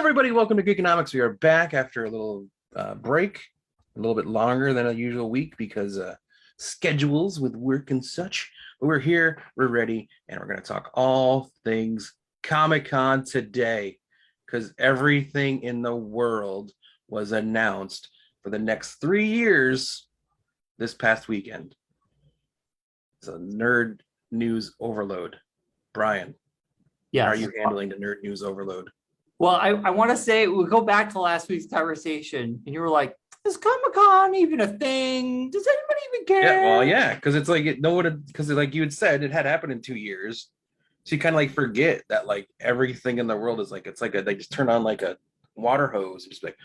everybody, welcome to Geekonomics. We are back after a little break, a little bit longer than a usual week because schedules with work and such. But we're here, we're ready, and we're going to talk all things Comic-Con today because everything in the world was announced for the next 3 years this past weekend. It's a nerd news overload. Brian, yes. How are you handling the nerd news overload? Well, I want to say we'll go back to last week's conversation, and you were like, "Is Comic-Con even a thing? Does anybody even care?" Yeah, well, yeah, because it's like because like you had said, it had happened in 2 years, so you kind of like forget that like everything in the world is like they just turn on like a water hose, and just like.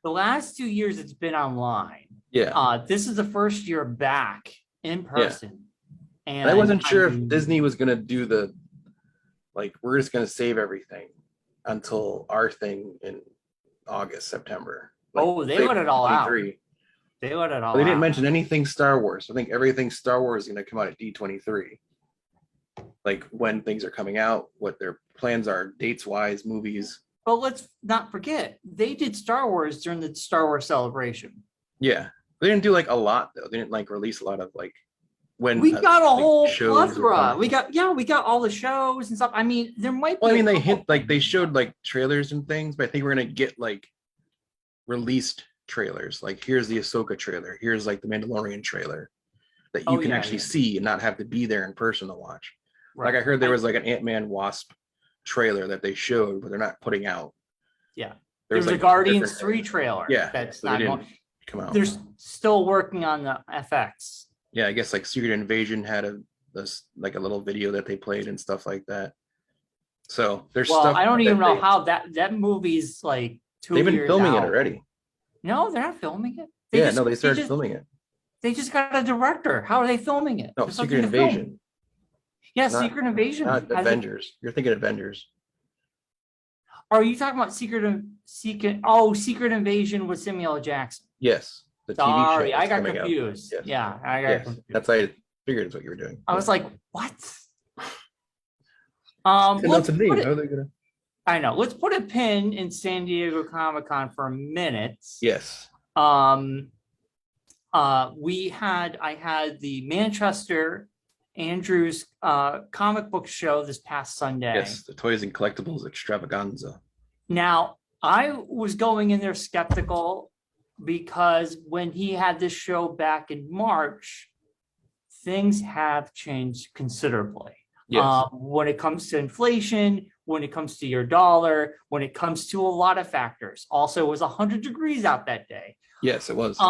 The last 2 years, it's been online. Yeah. This is the first year back in person, and I wasn't sure if Disney was gonna do the. Like, we're just going to save everything until our thing in August, September. Like, they let it all out. They let it all out. They didn't mention anything Star Wars. I think everything Star Wars is going to come out at D23. Like, when things are coming out, what their plans are, dates-wise, movies. But let's not forget, they did Star Wars during the Star Wars celebration. Yeah. They didn't do, like, a lot, though. They didn't, like, release a lot of, like, when we got a whole plethora. We got all the shows and stuff. I mean, there might be. Well, I mean, they showed like trailers and things, but I think we're gonna get like released trailers. Like, here's the Ahsoka trailer. Here's like the Mandalorian trailer that you can actually see and not have to be there in person to watch. Right. Like, I heard there was like an Ant-Man Wasp trailer that they showed, but they're not putting out. Yeah, there's like a Guardians 3 trailer. Yeah, that's not going to come out. They're still working on the FX. Yeah, I guess like Secret Invasion had a little video that they played and stuff like that. So there's stuff. I don't even know how that movie's like 2 years. They've been filming it already. No, they're not filming it. They started filming it. They just got a director. How are they filming it? No, Secret Invasion. Yeah, Secret Invasion. Not Avengers. You're thinking Avengers. Are you talking about Secret Invasion with Samuel L. Jackson? Yes. The TV show I got confused. Yes. Yeah, I got confused. That's how I figured it's what you were doing. I was like, what? That's a name. How are they gonna? I know. Let's put a pin in San Diego Comic-Con for a minute. Yes. I had the Manchester Andrews comic book show this past Sunday. Yes, the Toys and Collectibles Extravaganza. Now, I was going in there skeptical, because when he had this show back in March, things have changed considerably. Yes. When it comes to inflation, when it comes to your dollar, when it comes to a lot of factors. Also, it was 100 degrees out that day. Yes, it was.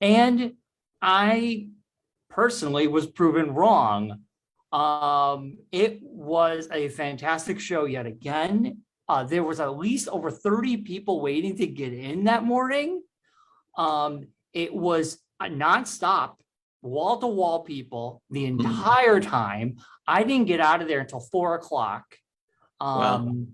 And I personally was proven wrong. It was a fantastic show yet again. There was at least over 30 people waiting to get in that morning. It was a nonstop, wall-to-wall people the entire time. I didn't get out of there until 4 o'clock. Wow.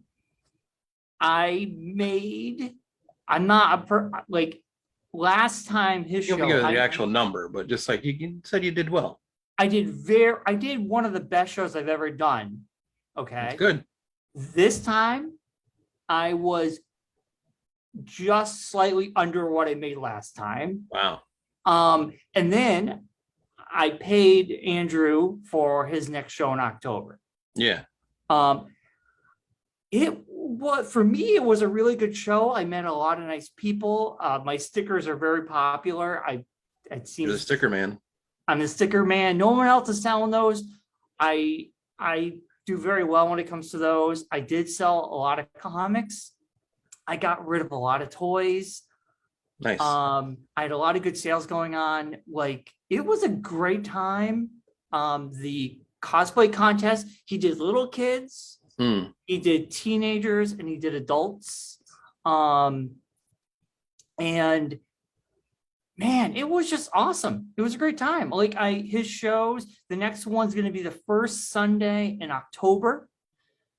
Last time his show. You don't think it was the actual number, but just like you said, you did well. I did one of the best shows I've ever done. Okay. That's good. This time, I was just slightly under what I made last time. Wow. And then I paid Andrew for his next show in October. Yeah. For me, it was a really good show. I met a lot of nice people. My stickers are very popular. You're the sticker man. I'm the sticker man. No one else is selling those. I do very well when it comes to those. I did sell a lot of comics. I got rid of a lot of toys. Nice. I had a lot of good sales going on. Like, it was a great time. The cosplay contest, he did little kids, he did teenagers, and he did adults. And man, it was just awesome. It was a great time. Like, his shows, the next one's going to be the first Sunday in October.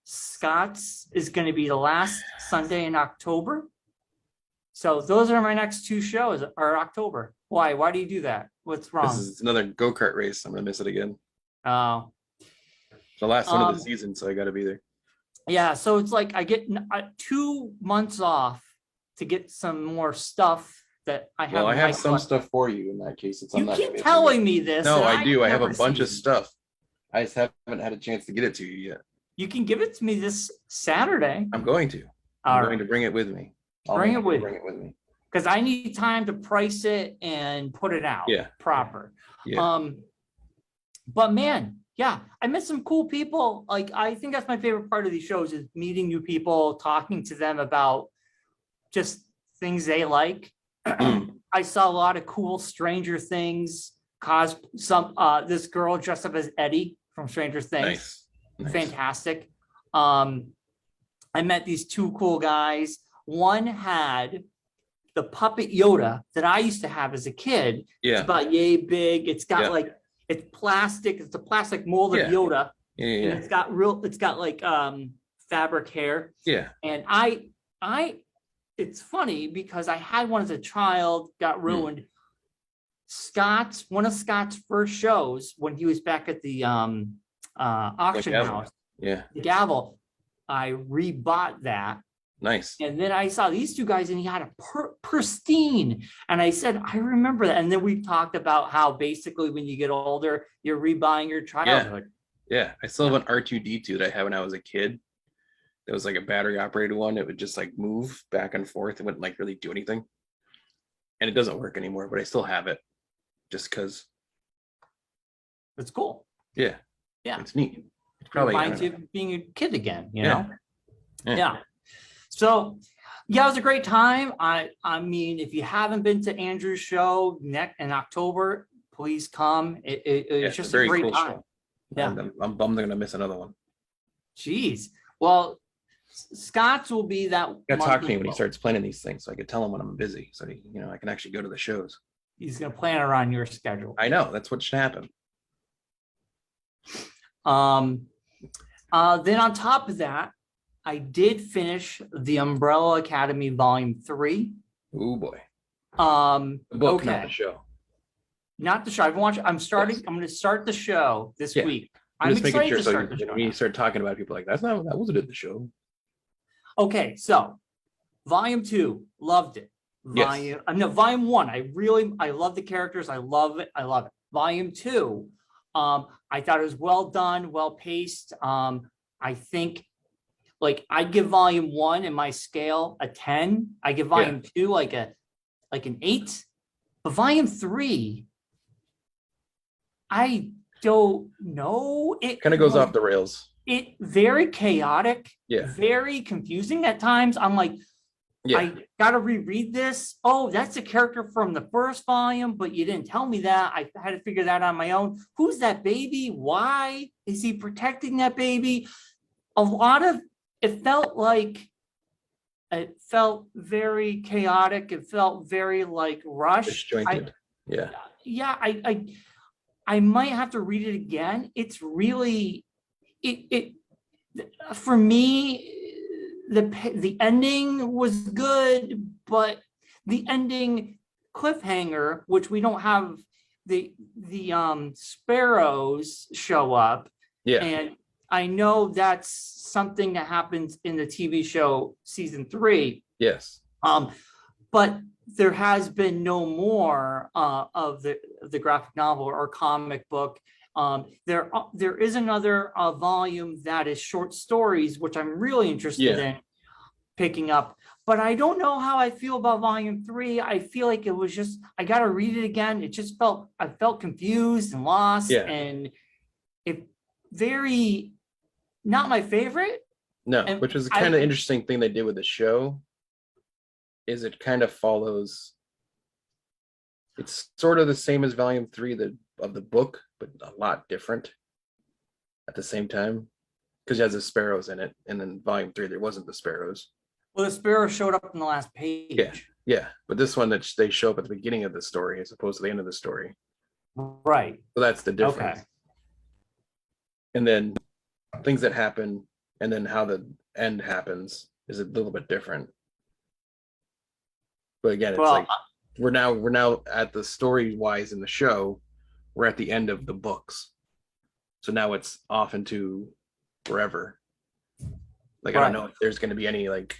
Scott's is going to be the last Sunday in October. So those are my next 2 shows, are October. Why? Why do you do that? What's wrong? This is another go-kart race. I'm going to miss it again. Oh. The last one of the season, so I got to be there. Yeah, so it's like I get 2 months off to get some more stuff that I Well, have I in my have some collection. stuff for you in that case, since I'm You not gonna keep be able to get. telling me this, No, and I I do. I have a never bunch see of it. stuff. I just haven't had a chance to get it to you yet. You can give it to me this Saturday. I'm going to. I'm All going right, to bring it with me. I'll bring make it sure to with bring you it with me. because I need time to price it and put it out Yeah. proper. Yeah. But man, yeah, I met some cool people. Like I think that's my favorite part of these shows is meeting new people, talking to them about just things they like. Mm, I saw a lot of cool Stranger Things this girl dressed up as Eddie from Stranger Things. nice. Nice. Fantastic. I met these two cool guys. One had the puppet Yoda that I used to have as a kid. It's Yeah. about yay big. It's got Yeah. like it's plastic. It's a plastic mold of Yeah. Yoda, Yeah. and Yeah. it's got like fabric hair. Yeah. And I it's funny because I had one as a child, got Mm, ruined. One of Scott's first shows when he was back at the like auction Evan. house, Yeah. the gavel, I rebought that. Nice. And then I saw these two guys and he had a pristine. And I said, I remember that. And then we talked about how basically when you get older, you're rebuying your Yeah. childhood. Yeah. I still have an R2D2 that I had when I was a kid. It was like a battery operated one. It would just like move back and forth. It wouldn't like really do anything. And it doesn't work anymore, but I still have it just because. It's cool. Yeah. Yeah. It's neat. It's It probably reminds you of being a kid again, you Yeah. know? Yeah. Yeah. So yeah, it was a great time. I mean, if you haven't been to Andrew's show in October, please come. It's just a very great cool time. show. Yeah. I'm bummed they're gonna miss another one. Jeez. Well, Scott's will be that. You gotta talk to me when he monthly- starts planning these things, so I could tell him when I'm busy, so he, I can actually go to the shows. He's going to plan around your schedule. I know that's what should happen. Then on top of that, I did finish the Umbrella Academy Volume 3. Oh boy, The book, not the show. Not the show. I'm going to start the show this week. I'm just making excited sure. to So start the show when you now. start talking about it, people are like that wasn't in the show. Okay, so Volume 2, loved it. Volume 1, I love the characters. I love it. Volume 2, I thought it was well done, well paced. I think like I'd give Volume 1 in my scale a 10. I give Volume 2 like an 8. But Volume 3, I don't know. It Kind of goes off the rails. It very chaotic, Yeah. very confusing at times. I'm like, I gotta reread this. Oh, that's a character from the first volume, but you didn't tell me that. I had to figure that out on my own. Who's that baby? Why is he protecting that baby? It felt very chaotic. It felt very like rushed. Disjointed. I might have to read it again. It's really it for me. The ending was good, but the ending cliffhanger, which we don't have the sparrows show up. Yeah. And I know that's something that happens in the TV show season 3. Yes. But there has been no more of the graphic novel or comic book. There is another volume that is short stories, which I'm really interested in picking up. But I don't know how I feel about Volume 3. I feel like it was just, I got to read it again. I felt confused and lost, and it very, not my favorite. No, which was kind of interesting thing they did with the show. Is it kind of follows, it's sort of the same as Volume 3 of the book, but a lot different at the same time, because it has the sparrows in it, and then Volume 3 there wasn't the sparrows. Well, the sparrows showed up in the last page. Yeah, but this one that they show up at the beginning of the story as opposed to the end of the story. Right. So that's the difference. Okay. And then things that happen, and then how the end happens is a little bit different. But again, it's like we're now at the story wise in the show, we're at the end of the books. So now it's off into wherever. Like, I don't know if there's going to be any like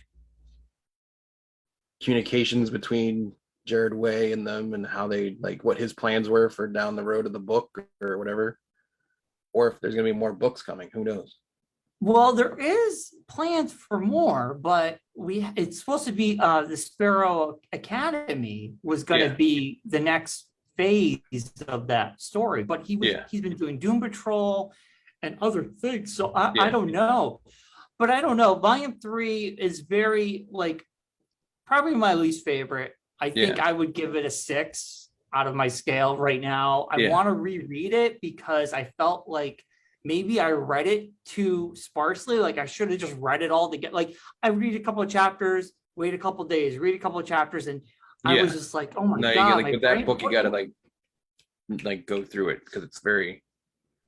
communications between Jared Way and them and how they like what his plans were for down the road of the book or whatever, or if there's going to be more books coming. Who knows? Well, there is plans for more, but it's supposed to be the Sparrow Academy was going to be the next phase of that story, but he's been doing Doom Patrol and other things. So I don't know. But I don't know. Volume 3 is very like probably my least favorite. I think I would give it a 6 out of my scale right now. I want to reread it because I felt like maybe I read it too sparsely. Like I should have just read it all together. Like I read a couple of chapters, wait a couple of days, read a couple of chapters, and I was just like, oh my God. Like with that book, you got to like go through it because it's very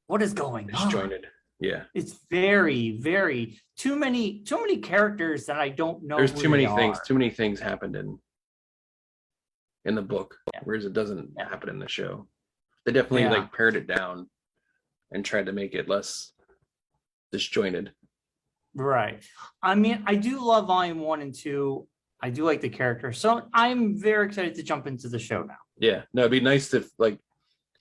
what is going disjointed. on? Yeah. It's very, very too many characters that I don't know. There's too many things. Too many things happened in the book, whereas it doesn't happen in the show. They definitely like pared it down and tried to make it less disjointed. Right. I mean, I do love volume 1 and 2. I do like the characters. So I'm very excited to jump into the show now. Yeah. No, it'd be nice to like,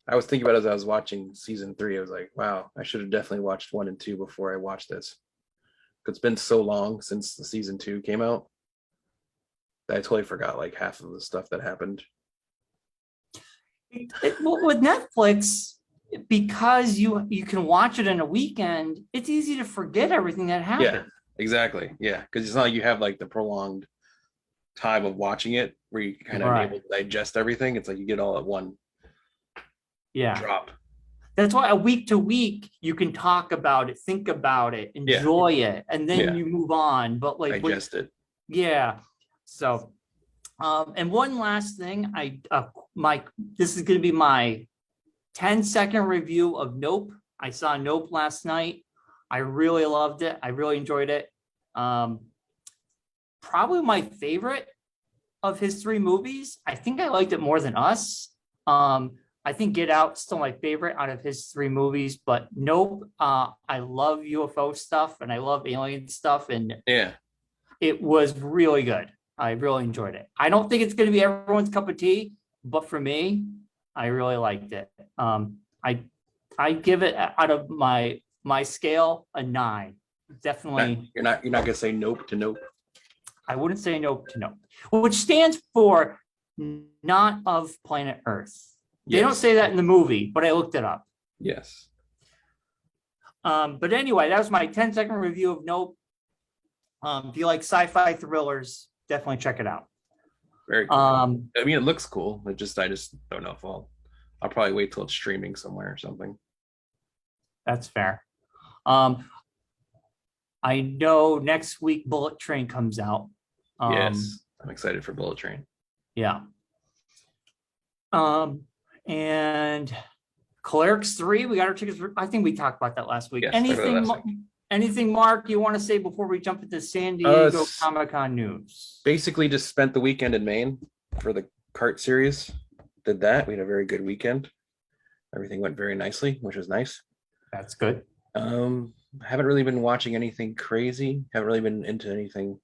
I was thinking about it as I was watching season 3. I was like, wow, I should have definitely watched 1 and 2 before I watched this. It's been so long since the season 2 came out that I totally forgot like half of the stuff that happened. With Netflix, because you can watch it in a weekend, it's easy to forget everything that happened. Yeah, exactly. Yeah, because it's not like you have like the prolonged time of watching it where you kind of able to digest everything. It's like you get all at one drop. That's why a week to week you can talk about it, think about it, enjoy it, and then you move on. But like digest it. Yeah. So and one last thing, this is going to be my 10-second review of Nope. I saw Nope last night. I really loved it. I really enjoyed it. Probably my favorite of his 3 movies. I think I liked it more than Us. I think Get Out still my favorite out of his 3 movies, but Nope. I love UFO stuff and I love alien stuff, and it was really good. I really enjoyed it. I don't think it's going to be everyone's cup of tea, but for me, I really liked it. I give it out of my scale a 9. Definitely. You're not gonna say nope to Nope. I wouldn't say nope to Nope, which stands for not of planet Earth. They don't say that in the movie, but I looked it up. Yes. But anyway, that was my 10-second review of Nope. If you like sci-fi thrillers, definitely check it out. Very cool. I mean, it looks cool. I just don't know if I'll probably wait till it's streaming somewhere or something. That's fair. I know next week Bullet Train comes out. Yes, I'm excited for Bullet Train. Yeah. And Clerics 3, we got our tickets. I think we talked about that last week. Yes, anything, Mark, you want to say before we jump into San Diego Comic-Con news? Basically, just spent the weekend in Maine for the kart series. Did that. We had a very good weekend. Everything went very nicely, which was nice. That's good. Haven't really been watching anything crazy. Haven't really been into anything.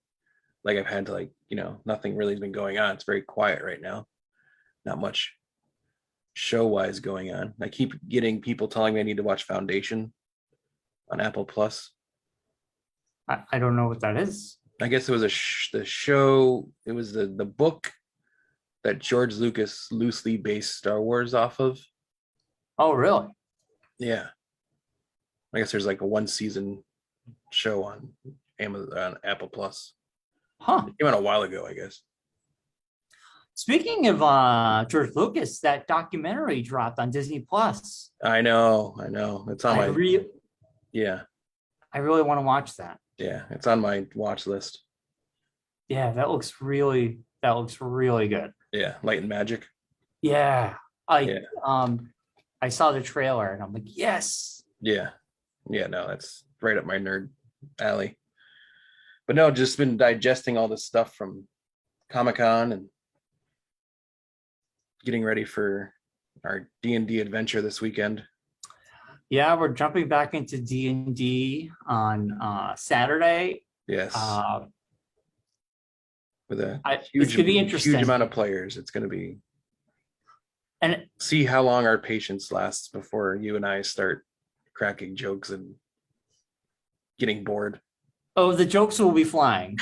Like I've had to nothing really has been going on. It's very quiet right now. Not much show-wise going on. I keep getting people telling me I need to watch Foundation on Apple Plus. I don't know what that is. I guess it was the show. It was the book that George Lucas loosely based Star Wars off of. Oh, really? Yeah. I guess there's like a 1-season show on Amazon, on Apple Plus. Huh. It came out a while ago, I guess. Speaking of George Lucas, that documentary dropped on Disney Plus. I know. It's on my. Yeah. I really want to watch that. Yeah, it's on my watch list. Yeah, that looks really good. Yeah, Light and Magic. Yeah. I saw the trailer and I'm like, yes. Yeah. No, that's right up my nerd alley. But no, just been digesting all this stuff from Comic-Con and getting ready for our D&D adventure this weekend. Yeah, we're jumping back into D&D on Saturday. Yes. Uh, With a it's gonna be huge interesting. amount of players, it's going to be And see how long our patience lasts before you and I start cracking jokes and getting bored. oh, the jokes will be flying.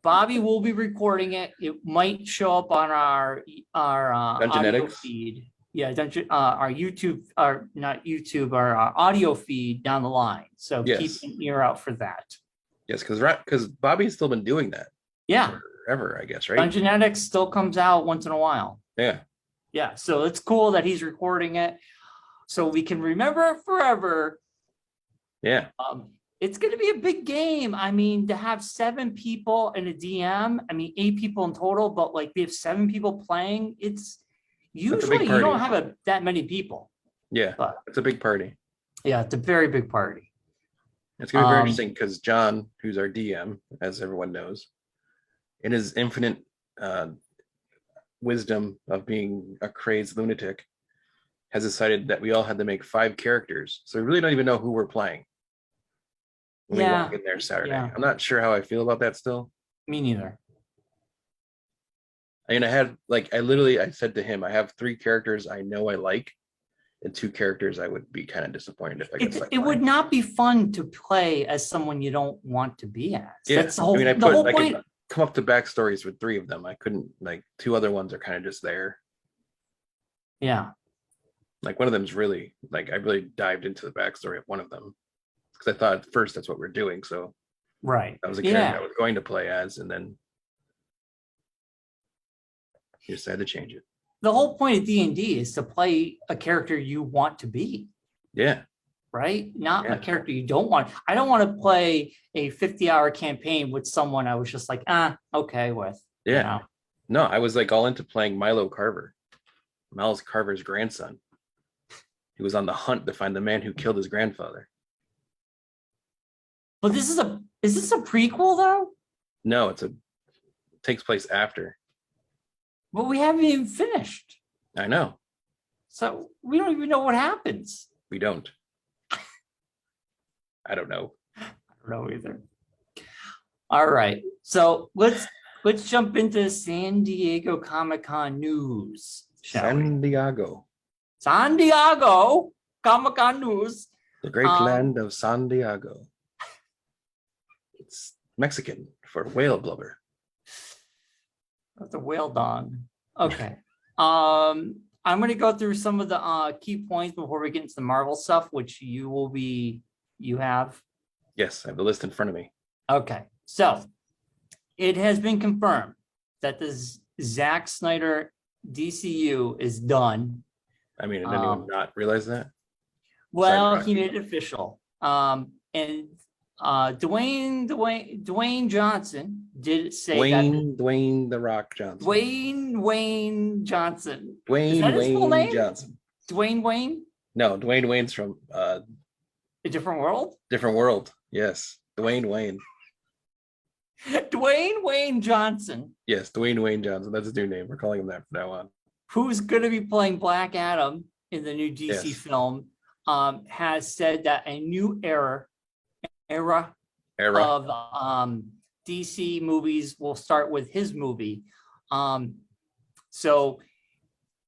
Bobby will be recording it. It might show up on our audio Dungeonetics. feed. Yeah, our YouTube, our not YouTube, our audio feed down the line. So keep Yes. an ear out for that. Yes, because Bobby's still been doing that Yeah, forever, I guess, right? Dungeonetics still comes out once in a while. Yeah. Yeah, so it's cool that he's recording it, so we can remember it forever. Yeah. It's going to be a big game. I mean, to have 7 people in a DM, I mean, 8 people in total, but like we have 7 people playing. It's usually you don't have that many people. Yeah, but it's a big party. Yeah, it's a very big party. It's going to be very interesting because John, who's our DM, as everyone knows, in his infinite wisdom of being a crazed lunatic, has decided that we all had to make 5 characters. So we really don't even know who we're playing when we walk in there Saturday. Yeah. I'm not sure how I feel about that still. Me neither. I mean, I said to him, I have 3 characters I know I like, and 2 characters I would be kind of disappointed if I got stuck. It would not be fun to play as someone you don't want to be as. Yeah. That's the whole, I point. could come up to backstories with 3 of them. I couldn't, like 2 other ones are kind of just there. Yeah. Like one of them's really, like I really dived into the backstory of one of them because I thought at first that's what we're doing. So right. that was a character I was going to play as, and then you decided to change it. The whole point of D&D is to play a character you want to be. Yeah. Right? Not a character you don't want. I don't want to play a 50-hour campaign with someone I was just like, okay with. Yeah. You know? No, I was like all into playing Milo Carver, Miles Carver's grandson. He was on the hunt to find the man who killed his grandfather. But is this a prequel though? No, it takes place after. But we haven't even finished. I know. So we don't even know what happens. We don't. I don't know. I don't know either. All right. So let's jump into San Diego Comic-Con news. San Diego Comic-Con news. The great land of San Diego. It's Mexican for whale blubber. That's a whale dong. Okay. I'm going to go through some of the key points before we get into the Marvel stuff, which you have. Yes, I have the list in front of me. Okay. So it has been confirmed that the Zack Snyder DCU is done. I mean, did anyone not realize that? Well, he made it official. And Dwayne Johnson did say Dwayne The Rock Johnson. Dwayne Johnson. Dwayne Johnson. Wayne? No, Dwayne Wayne's from A Different World? Different World. Yes. Dwayne Wayne. Dwayne Wayne Johnson. Yes, Dwayne Wayne Johnson. That's his new name. We're calling him that from now on. Who's going to be playing Black Adam in the new DC film, has said that a new era of DC movies will start with his movie. So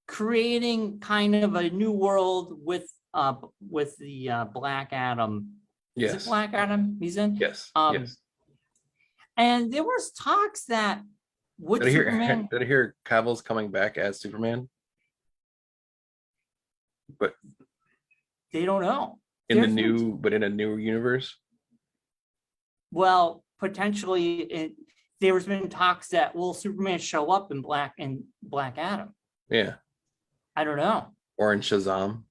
creating kind of a new world with the Black Adam. Yes. Is it Black Adam he's in? Yes. Yes. And there was talks that did I hear Cavill's coming back as Superman? But they don't know. In a new universe? Well, potentially there's been talks that will Superman show up in Black Adam? Yeah. I don't know. Or in Shazam.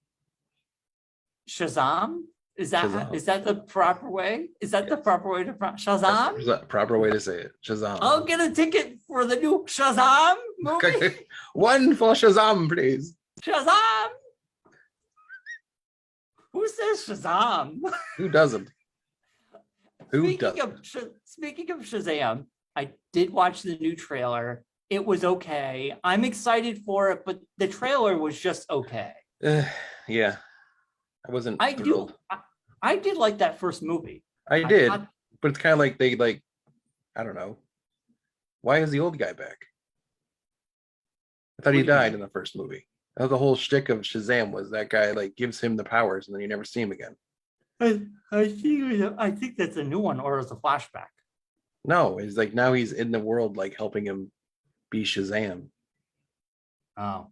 Shazam? Is that the proper way? Is that the proper way to Shazam? That's the proper way to say it. Shazam. I'll get a ticket for the new Shazam movie. One for Shazam, please. Shazam. Who says Shazam? Who doesn't? Speaking of Shazam, I did watch the new trailer. It was okay. I'm excited for it, but the trailer was just okay. Yeah. I wasn't thrilled. I did like that first movie. I did. But it's kind of like they like, I don't know. Why is the old guy back? I thought What he do you died mean? in the first movie. That was the whole shtick of Shazam was that guy like gives him the powers and then you never see him again. I think that's a new one, or it's a flashback. No, he's like now he's in the world like helping him be Shazam. Oh.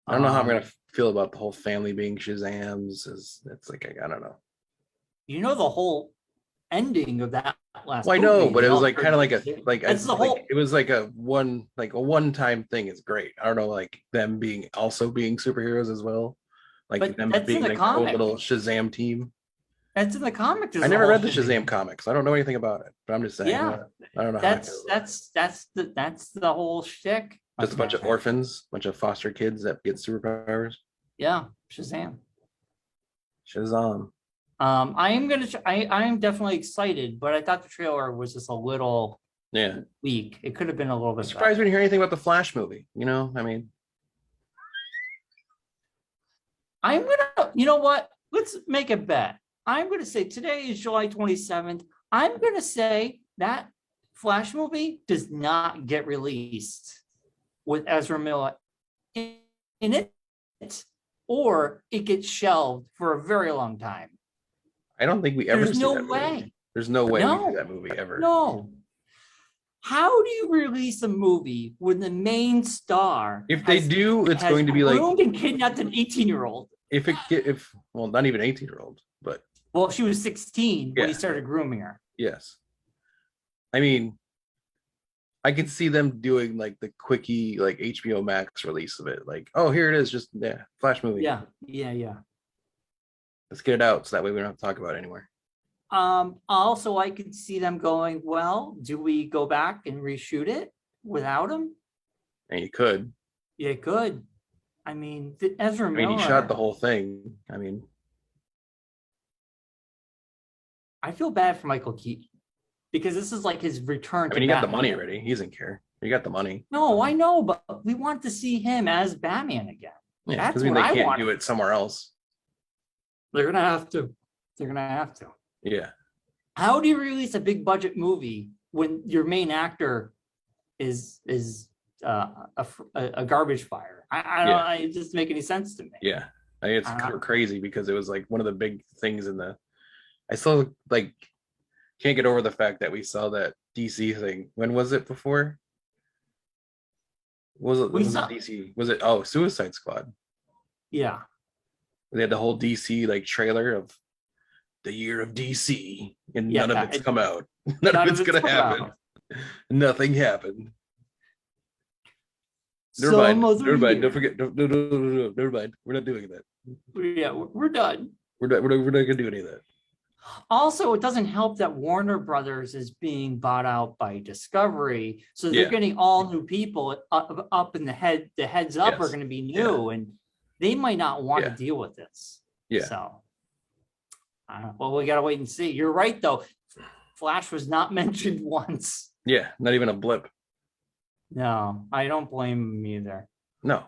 I don't know how I'm gonna feel about the whole family being Shazams. It's like I don't know. You know the whole ending of that last Well, I know, movie. but They it was all like kind of like a That's the whole. it was like a one time thing is great. I don't know, like them being also being superheroes as well, like But them that's in being the like their own comic. little Shazam team. That's in the comic. I There's a never whole read the Shazam. Shazam comics. I don't know anything about it, but I'm just saying. Yeah, I don't know how I feel about it. that's the whole shtick. My Just a bunch of friend. orphans, bunch of foster kids that get superpowers. Yeah, Shazam. Shazam. I am definitely excited, but I thought the trailer was just a little Yeah. weak. It could have been a little I'm bit surprised we better. didn't hear anything about the Flash movie. I mean, You know what? Let's make a bet. I'm gonna say today is July 27th. I'm gonna say that Flash movie does not get released with Ezra Miller in it, or it gets shelved for a very long time. I don't think we ever There's see no that movie. way. There's no way we see No, that movie ever. no. How do you release a movie when the main star If they do, it's has going to be like groomed and kidnapped an 18-year-old? if well, not even 18-year-old, but Well, she was 16 when he Yeah. started grooming her. yes. I mean, I can see them doing like the quickie like HBO Max release of it. Like, oh, here it is, just Flash movie. Yeah, yeah, yeah. Let's get it out so that way we don't have to talk about it anymore. Also, I could see them going, well, do we go back and reshoot it without him? And you could. Yeah, good. I mean, Ezra I mean, Miller. he shot the whole thing. I mean, I feel bad for Michael Keaton because this is like his return. he got the money already. He doesn't care. He got the money. No, I know, but we want to see him as Batman again. Yeah, That's because they what I can't want. do it somewhere else. They're gonna have to. They're gonna have to. Yeah. How do you release a big budget movie when your main actor is a garbage fire? I don't. Yeah. It doesn't make any sense to me. Yeah. I mean, it's crazy because it was like one of the big things I still like can't get over the fact that we saw that DC thing. When was it before? Was it DC? Was it Suicide Squad? Yeah. They had the whole DC like trailer of the year of DC, and none of it's come out. None of it's gonna happen. Nothing happened. Never mind. Don't forget. No. Never mind. We're not doing that. Yeah, we're done. We're not gonna do any of that. Also, it doesn't help that Warner Brothers is being bought out by Discovery, so they're getting all new people up in the head. The heads up are going to be new, and they might not want to deal with this. Yeah. So, well, we got to wait and see. You're right, though. Flash was not mentioned once. Yeah, not even a blip. No, I don't blame him either. No.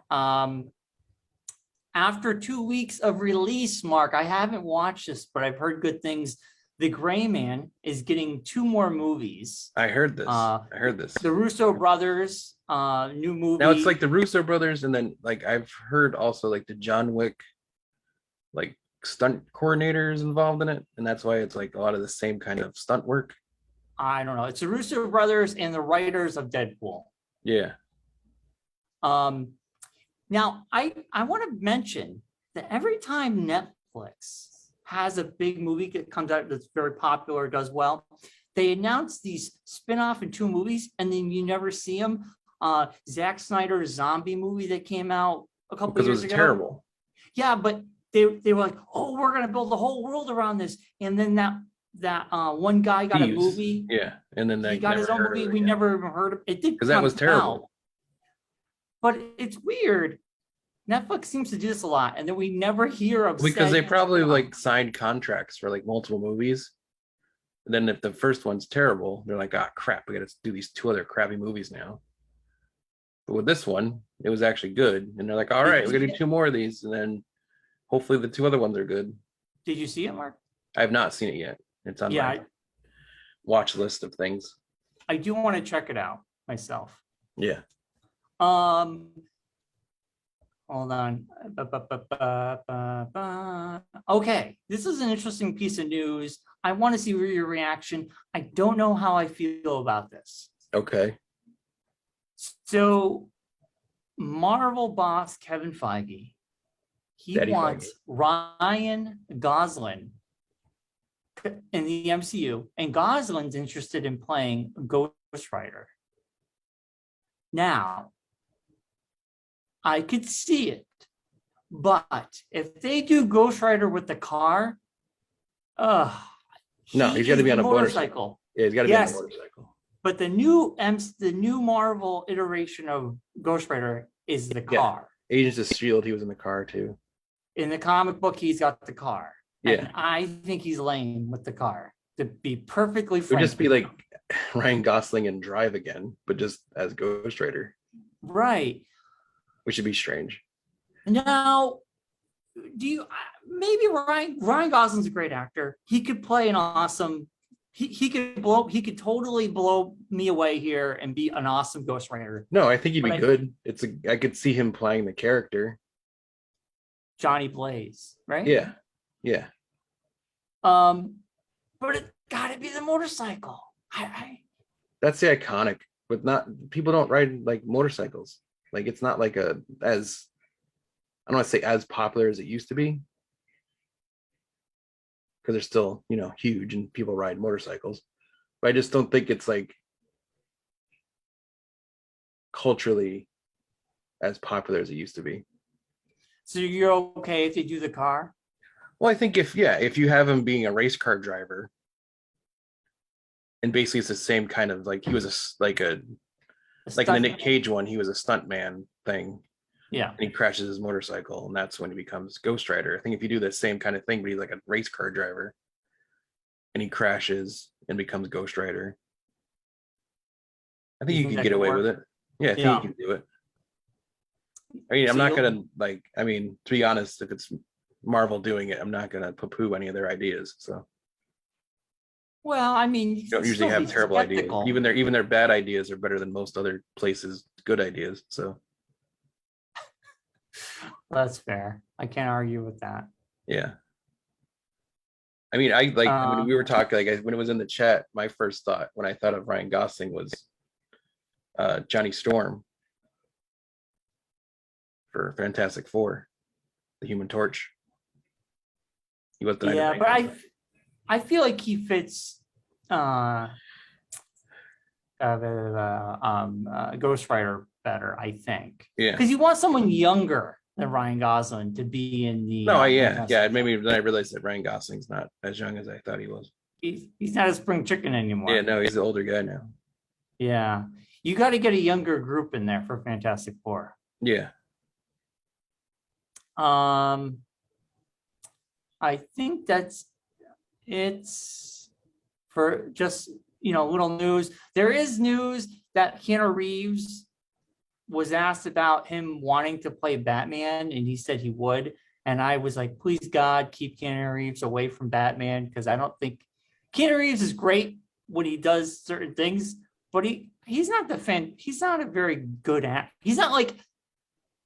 After 2 weeks of release, Mark, I haven't watched this, but I've heard good things. The Gray Man is getting 2 more movies. I heard this. The Russo brothers, new movie. Now it's like the Russo brothers, and then like I've heard also like the John Wick, like stunt coordinators involved in it, and that's why it's like a lot of the same kind of stunt work. I don't know. It's the Russo brothers and the writers of Deadpool. Yeah. Now, I want to mention that every time Netflix has a big movie that comes out that's very popular, does well, they announce these spin-off and 2 movies, and then you never see them. Zack Snyder's zombie movie that came out a couple years ago. Terrible. Yeah, but they were like, oh, we're going to build the whole world around this. And then that one guy got a movie. Yeah, and then he got his own movie. We never even heard of it. Because that was terrible. Out. But it's weird. Netflix seems to do this a lot, and then we never hear of. Because they probably like signed contracts for like multiple movies. And then if the first one's terrible, they're like, ah, crap, we got to do these 2 other crappy movies now. But with this one, it was actually good, and they're like, all right, we're gonna do 2 more of these, and then hopefully the 2 other ones are good. Did you see it, Mark? I have not seen it yet. It's on. Yeah, watch list of things. I do want to check it out myself. Yeah. Hold on. Okay, this is an interesting piece of news. I want to see your reaction. I don't know how I feel about this. Okay. So, Marvel boss Kevin Feige, he Daddy wants Feige. Ryan Gosling in the MCU, and Gosling's interested in playing Ghost Rider. Now, I could see it, but if they do Ghost Rider with the car, No, he's got to be on a motorcycle. Yeah, he's got to be on a motorcycle. But the new Marvel iteration of Ghost Rider is the car. Yeah. Agents of S.H.I.E.L.D., he was in the car too. In the comic book, he's got the car. Yeah. And I think he's lame with the car. To be perfectly frank. It would just be like Ryan Gosling in Drive again, but just as Ghost Rider. Right. Which would be strange. Now, maybe Ryan Gosling's a great actor. He could play an awesome, he could totally blow me away here and be an awesome Ghost Rider. No, I think he'd be good. I could see him playing the character. Johnny Blaze, right? Yeah. Yeah. But it gotta be the motorcycle. That's the iconic, but not people don't ride like motorcycles. Like it's not like I don't want to say as popular as it used to be. Because they're still, huge and people ride motorcycles. But I just don't think it's like culturally as popular as it used to be. So you're okay if they do the car? Well, I think if you have him being a race car driver, and basically it's the same kind of like he was like in the Nick Cage one, he was a stuntman thing. Yeah. And he crashes his motorcycle, and that's when he becomes Ghost Rider. I think if you do the same kind of thing, but he's like a race car driver, and he crashes and becomes Ghost Rider, I think you can get away with it. Yeah, I think you can do it. I mean, I'm not gonna to be honest, if it's Marvel doing it, I'm not gonna poo-poo any of their ideas. So. Well, I mean, you don't usually have terrible ideas. Even their bad ideas are better than most other places' good ideas. So. That's fair. I can't argue with that. Yeah. I mean, when we were talking, when it was in the chat, my first thought when I thought of Ryan Gosling was Johnny Storm for Fantastic Four, the Human Torch. He was the but I feel like he fits Ghost Rider better, I think. Yeah. Because you want someone younger than Ryan Gosling to be in the. No, yeah. Maybe then I realized that Ryan Gosling's not as young as I thought he was. He's not a spring chicken anymore. Yeah, no, he's the older guy now. Yeah, you got to get a younger group in there for Fantastic Four. Yeah. I think it's for just little news. There is news that Keanu Reeves was asked about him wanting to play Batman, and he said he would. And I was like, please God, keep Keanu Reeves away from Batman, because I don't think Keanu Reeves is great when he does certain things, but he's not he's not a very good actor. He's not like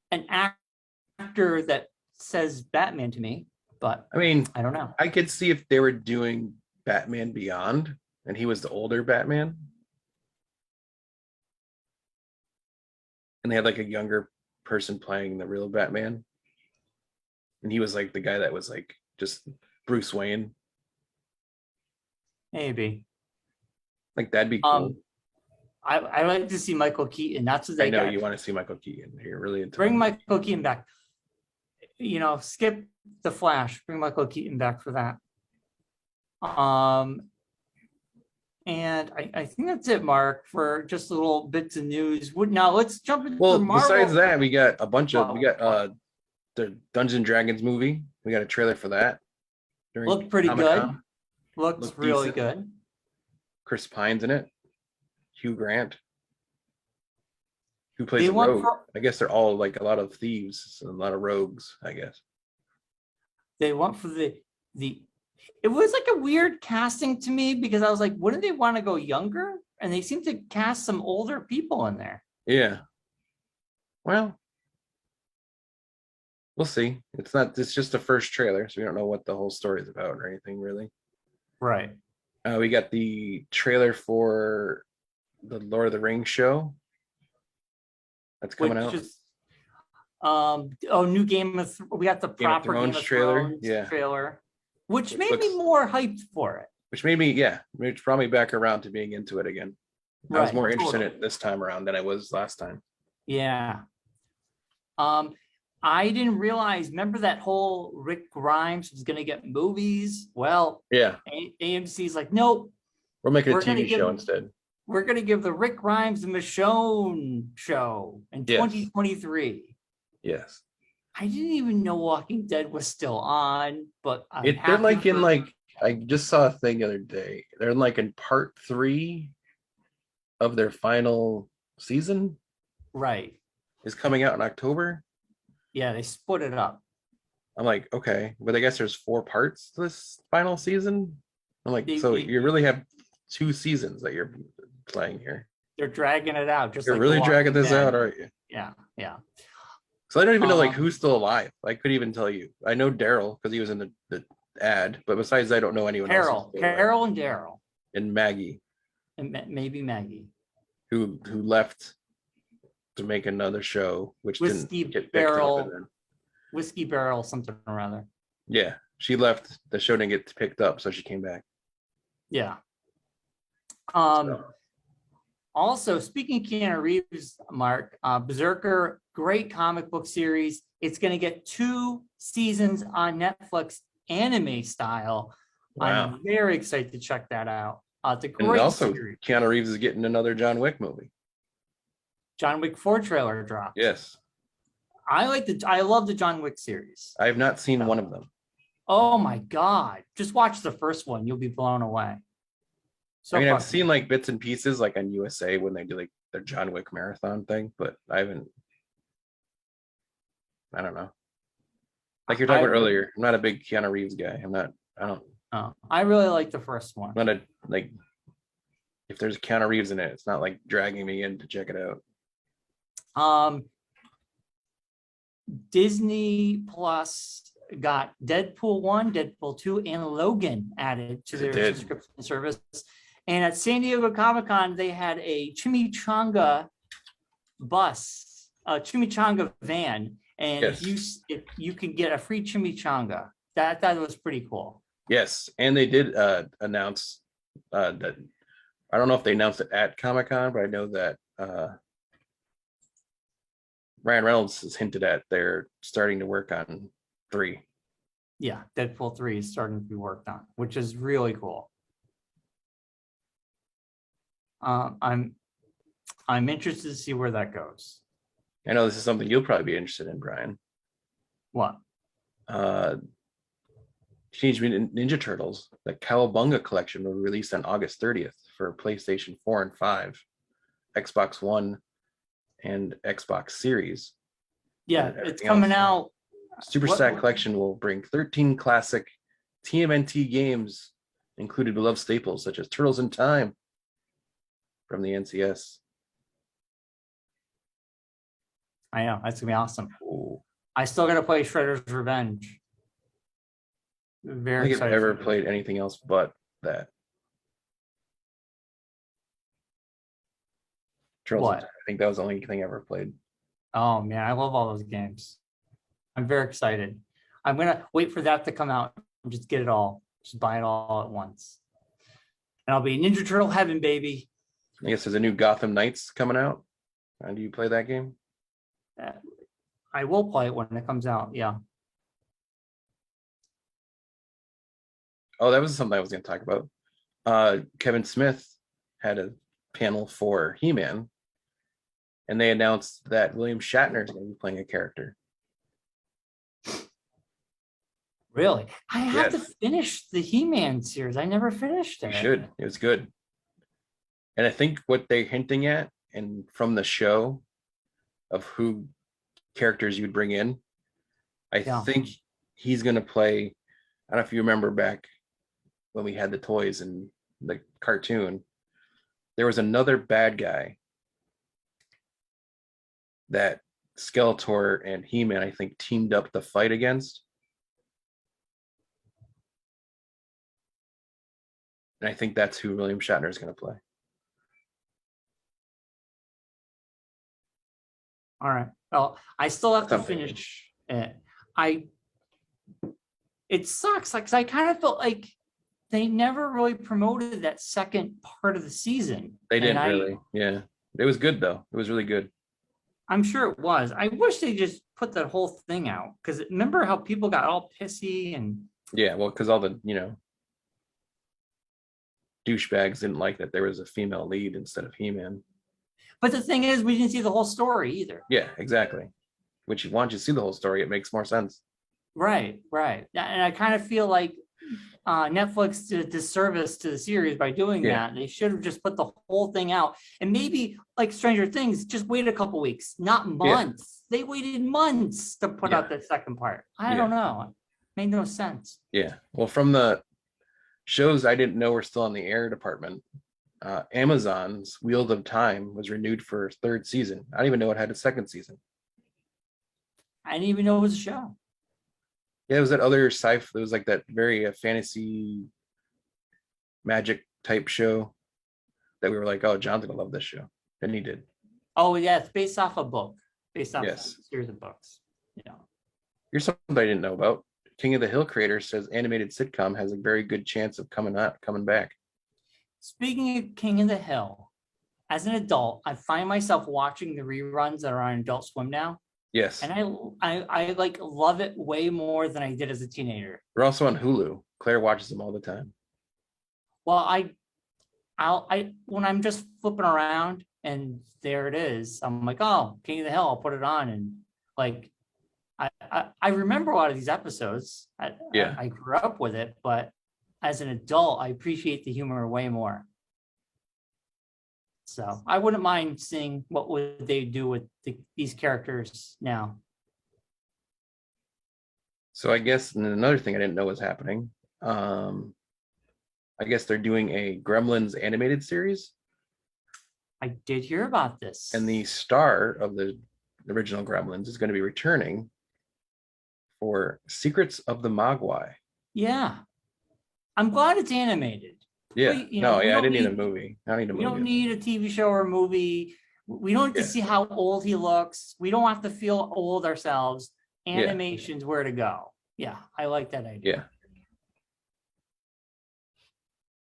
an actor that says Batman to me. But I mean, I don't know. I could see if they were doing Batman Beyond and he was the older Batman, and they had like a younger person playing the real Batman, and he was like the guy that was like just Bruce Wayne. Maybe. Like that'd be cool. I like to see Michael Keaton. That's what I know you want to see Michael Keaton. You're really into Bring Michael Keaton back. Skip the Flash. Bring Michael Keaton back for that. And I think that's it, Mark, for just little bits of news. Now let's jump into Marvel. Besides that, we got a bunch of the Dungeons and Dragons movie. We got a trailer for that. Looked pretty good. Looks really good. Chris Pine's in it. Hugh Grant. Who plays a rogue? I guess they're all like a lot of thieves and a lot of rogues, I guess. They went for the It was like a weird casting to me because I was like, wouldn't they want to go younger? And they seem to cast some older people in there. Yeah. Well, we'll see. It's just the first trailer, so we don't know what the whole story is about or anything really. Right. We got the trailer for the Lord of the Rings show that's coming Which out. is new we got the proper Game of Thrones Yeah. trailer, which made looks, me more hyped for it. Which made me, which brought me back around to being into it again. I was more interested in it this time around than I was last time. Yeah. I didn't realize, remember that whole Rick Grimes was going to get movies? Well, yeah. AMC's like, nope. We're making a TV show instead. We're going to give the Rick Grimes and Michonne show in 2023. Yes. I didn't even know Walking Dead was still on, but they're like in like, I just saw a thing the other day. They're in part 3 of their final season. Right. Is coming out in October. Yeah, they split it up. I'm like, okay, but I guess there's 4 parts to this final season. I'm like, so you really have 2 seasons that you're playing here. They're dragging it out. You're really dragging this out, aren't you? Yeah. So I don't even know who's still alive. I couldn't even tell you. I know Daryl because he was in the ad, but besides, I don't know anyone else. Carol and Daryl. And Maggie. And maybe Maggie. Who left to make another show, which didn't get picked up. Whiskey Barrel, something or other. Yeah, she left. The show didn't get picked up, so she came back. Yeah. Also, speaking of Keanu Reeves, Mark, Berserker, great comic book series. It's going to get 2 seasons on Netflix, anime style. Wow. I'm very excited to check that out. It's a great series. Keanu Reeves is getting another John Wick movie. John Wick 4 trailer dropped. Yes. I love the John Wick series. I have not seen one of them. Oh my God. Just watch the first one. You'll be blown away. So I've seen bits and pieces on USA when they do their John Wick marathon thing, but I don't know. Like you're talking about earlier, I'm not a big Keanu Reeves guy. I really like the first one. I'm not if there's Keanu Reeves in it, it's not dragging me in to check it out. Disney Plus got Deadpool 1, Deadpool 2, and Logan added to their subscription service. And at San Diego Comic-Con, they had a chimichanga bus, a chimichanga van, and if you can get a free chimichanga. That was pretty cool. Yes, and they did announce that. I don't know if they announced it at Comic-Con, but I know that Ryan Reynolds has hinted at they're starting to work on 3. Yeah, Deadpool 3 is starting to be worked on, which is really cool. I'm interested to see where that goes. I know this is something you'll probably be interested in, Brian. What? Teenage Mutant Ninja Turtles, the Cowabunga collection, will be released on August 30th for PlayStation 4 and 5, Xbox One, and Xbox Series. Yeah, it's coming out. Super Stack Collection will bring 13 classic TMNT games, including beloved staples such as Turtles in Time from the NCS. I know, that's gonna be awesome. Ooh. I still gotta play Shredder's Revenge. Very excited. I've ever played anything else but that. Turtles. I think that was the only thing I ever played. Oh man, I love all those games. I'm very excited. I'm gonna wait for that to come out and just get it all. Just buy it all at once. And I'll be Ninja Turtle heaven, baby. I guess there's a new Gotham Knights coming out. Do you play that game? I will play it when it comes out, yeah. Oh, that was something I was going to talk about. Kevin Smith had a panel for He-Man, and they announced that William Shatner is going to be playing a character. Really? I have to finish the He-Man series. I never finished it. You should. It was good. And I think what they're hinting at, and from the show of who characters you'd bring in, I think he's going to play. I don't know if you remember back when we had the toys and the cartoon, there was another bad guy that Skeletor and He-Man, I think, teamed up to fight against. And I think that's who William Shatner is going to play. All right. Well, I still have to Something. finish it. It sucks because I kind of felt like they never really promoted that second part of the season. They didn't really. Yeah. It was good though. It was really good. I'm sure it was. I wish they just put that whole thing out because remember how people got all pissy and yeah, well, because all the douchebags didn't like that there was a female lead instead of He-Man. But the thing is, we didn't see the whole story either. Yeah, exactly. Which once you see the whole story, it makes more sense. Right. And I kind of feel like Netflix did a disservice to the series by doing that. They should have just put the whole thing out, and maybe like Stranger Things, just wait a couple weeks, not months. They waited months to put out that second part. I don't know. It made no sense. Yeah. Well, from the shows I didn't know were still in the air department, Amazon's Wheel of Time was renewed for a third season. I didn't even know it had a second season. I didn't even know it was a show. Yeah, it was that other sci-fi. It was like that very fantasy magic type show that we were like, oh, John's gonna love this show. And he did. Oh, yeah, it's based off a book. Based off a series of books. Yeah. Here's something I didn't know about. King of the Hill creator says animated sitcom has a very good chance of coming back. Speaking of King of the Hill, as an adult, I find myself watching the reruns that are on Adult Swim now. Yes. And I like love it way more than I did as a teenager. We're also on Hulu. Claire watches them all the time. Well, I when I'm just flipping around and there it is, I'm like, oh, King of the Hill, I'll put it on. And like, I remember a lot of these episodes. I grew up with it, but as an adult, I appreciate the humor way more. So I wouldn't mind seeing what would they do with these characters now. So I guess another thing I didn't know was happening. I guess they're doing a Gremlins animated series. I did hear about this. And the star of the original Gremlins is going to be returning for Secrets of the Mogwai. Yeah. I'm glad it's animated. Yeah. I didn't need a movie. I don't need a movie. We don't need a TV show or a movie. We don't have to see how old he looks. We don't have to feel old ourselves. Animation's where to go. Yeah, I like that idea. Yeah.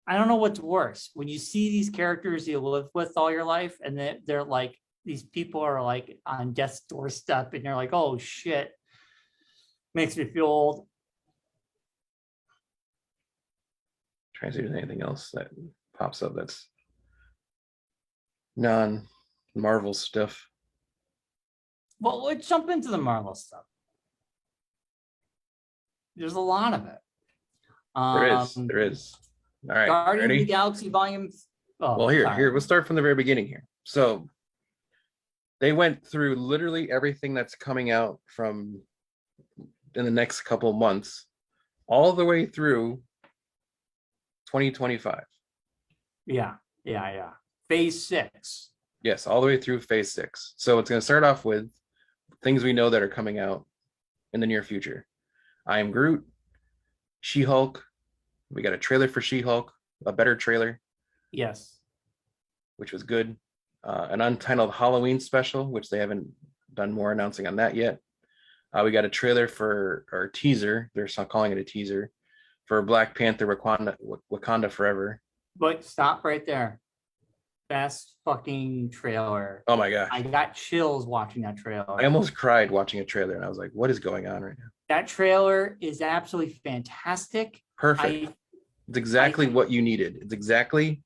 I don't know what's worse. When you see these characters you live with all your life and they're like, these people are like on death's doorstep and you're like, oh shit. Makes me feel old. Trying to see if there's anything else that pops up that's non-Marvel stuff. Well, let's jump into the Marvel stuff. There's a lot of it. There is. All right. Guardians of the Galaxy Volume. Well, here, we'll start from the very beginning here. So they went through literally everything that's coming out from in the next couple months, all the way through 2025. Yeah. Phase 6. Yes, all the way through phase 6. So it's going to start off with things we know that are coming out in the near future. I Am Groot, She-Hulk. We got a trailer for She-Hulk, a better trailer. Yes. Which was good. An untitled Halloween special, which they haven't done more announcing on that yet. We got a trailer for, or teaser, they're calling it a teaser, for Black Panther Wakanda Forever. But stop right there. Best fucking trailer. Oh my gosh. I got chills watching that trailer. I almost cried watching a trailer and I was like, what is going on right now? That trailer is absolutely fantastic. Perfect. It's exactly what you needed. It's exactly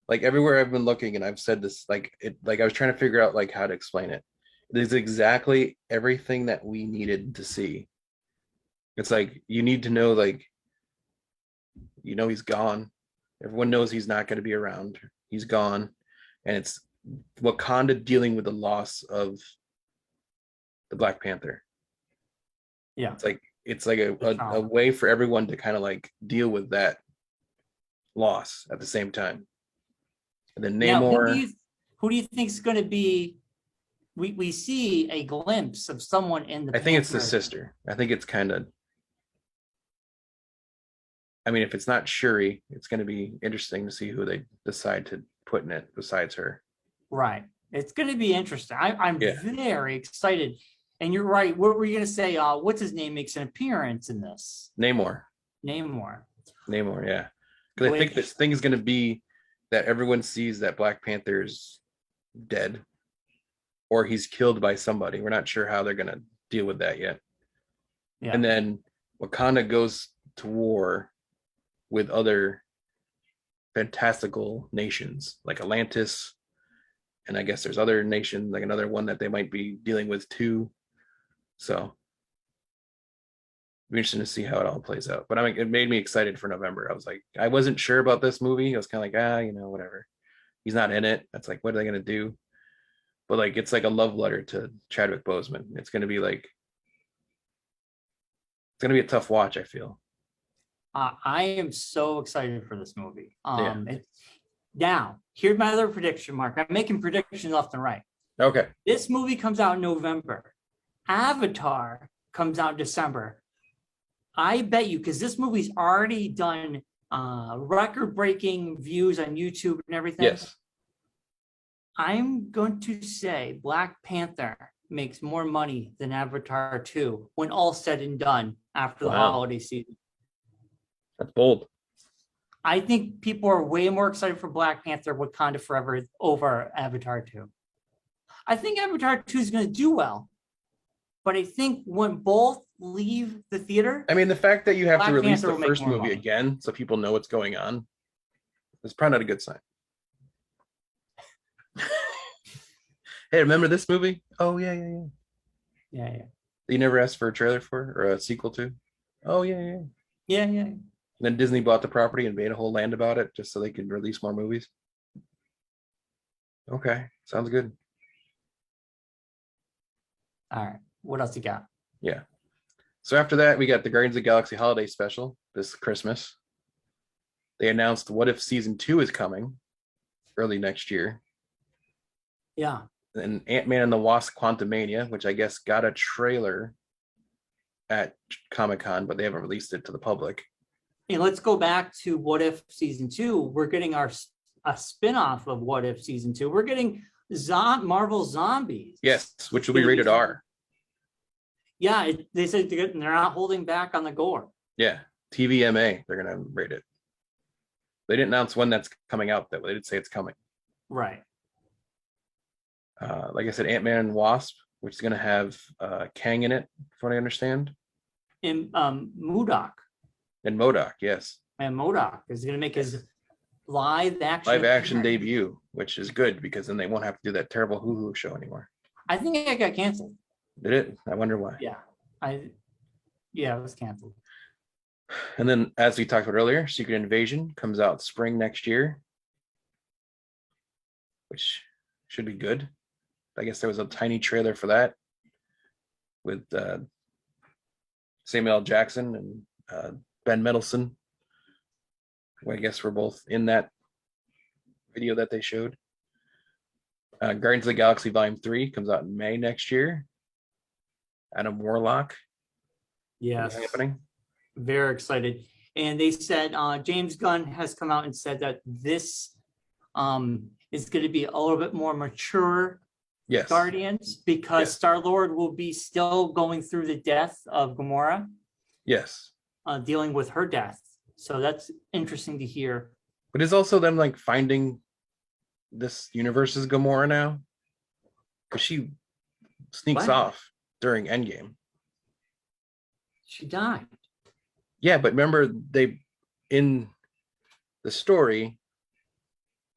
like everywhere I've been looking, and I've said this, like I was trying to figure out like how to explain it. It is exactly everything that we needed to see. It's like you need to know, like, he's gone. Everyone knows he's not going to be around. He's gone. And it's Wakanda dealing with the loss of the Black Panther. Yeah. It's like a way for everyone to kind of like deal with that loss at the same time. And then Now, Namor. who do you think is going to be? We see a glimpse of someone in the I think it's the Panther. sister. I think it's kind of. I mean, if it's not Shuri, it's going to be interesting to see who they decide to put in it besides her. Right. It's going to be interesting. I'm Yeah. very excited. And you're right. What were you going to say? What's his name makes an appearance in this? Namor. Namor. Yeah. Because I think this thing is going to be that everyone sees that Black Panther's dead or he's killed by somebody. We're not sure how they're going to deal with that yet. Yeah. And then Wakanda goes to war with other fantastical nations like Atlantis. And I guess there's other nations, like another one that they might be dealing with too. So it'll be interesting to see how it all plays out. But I mean, it made me excited for November. I was like, I wasn't sure about this movie. I was kind of like, whatever. He's not in it. That's like, what are they gonna do? But like, it's like a love letter to Chadwick Boseman. It's gonna be a tough watch, I feel. I am so excited for this movie. Yeah. Now, here's my other prediction, Mark. I'm making predictions left and right. Okay. This movie comes out in November. Avatar comes out in December. I bet you, because this movie's already done record-breaking views on YouTube and everything. Yes. I'm going to say Black Panther makes more money than Avatar 2 when all said and done after the holiday season. That's bold. I think people are way more excited for Black Panther Wakanda Forever over Avatar 2. I think Avatar 2 is going to do well, but I think when both leave the theater, I mean, the fact that you have Black to release Panther the will make first more movie money. again so people know what's going on is probably not a good sign. Hey, remember this movie? Oh, yeah. Yeah. You never asked for a trailer for or a sequel to? Oh, yeah. Yeah. And then Disney bought the property and made a whole land about it just so they could release more movies. Okay, sounds good. All right. What else you got? Yeah. So after that, we got the Guardians of the Galaxy holiday special this Christmas. They announced What If Season 2 is coming early next year. Yeah. And Ant-Man and the Wasp Quantumania, which I guess got a trailer at Comic-Con, but they haven't released it to the public. And let's go back to What If Season 2. We're getting a spin-off of What If Season 2. We're getting Marvel Zombies. Yes, which will be rated R. Yeah, they said they're not holding back on the gore. Yeah, TVMA, they're going to rate it. They didn't announce when that's coming out, though. They did say it's coming. Right. Like I said, Ant-Man and Wasp, which is going to have Kang in it, from what I understand. And MODOK. And MODOK, yes. And MODOK is going to make his live action debut, which is good because then they won't have to do that terrible Hulu show anymore. I think it got canceled. Did it? I wonder why. Yeah. It was canceled. And then, as we talked about earlier, Secret Invasion comes out spring next year, which should be good. I guess there was a tiny trailer for that with Samuel L. Jackson and Ben Mendelsohn, who I guess were both in that video that they showed. Guardians of the Galaxy Volume 3 comes out in May next year. Adam Warlock. Yes. Happening. Very excited. And they said James Gunn has come out and said that this is going to be a little bit more mature Guardians because Star-Lord will be still going through the death of Gamora. Yes. Dealing with her death. So that's interesting to hear. But it's also them like finding this universe's Gamora now. Because she sneaks off during Endgame. She died. Yeah, but remember in the story,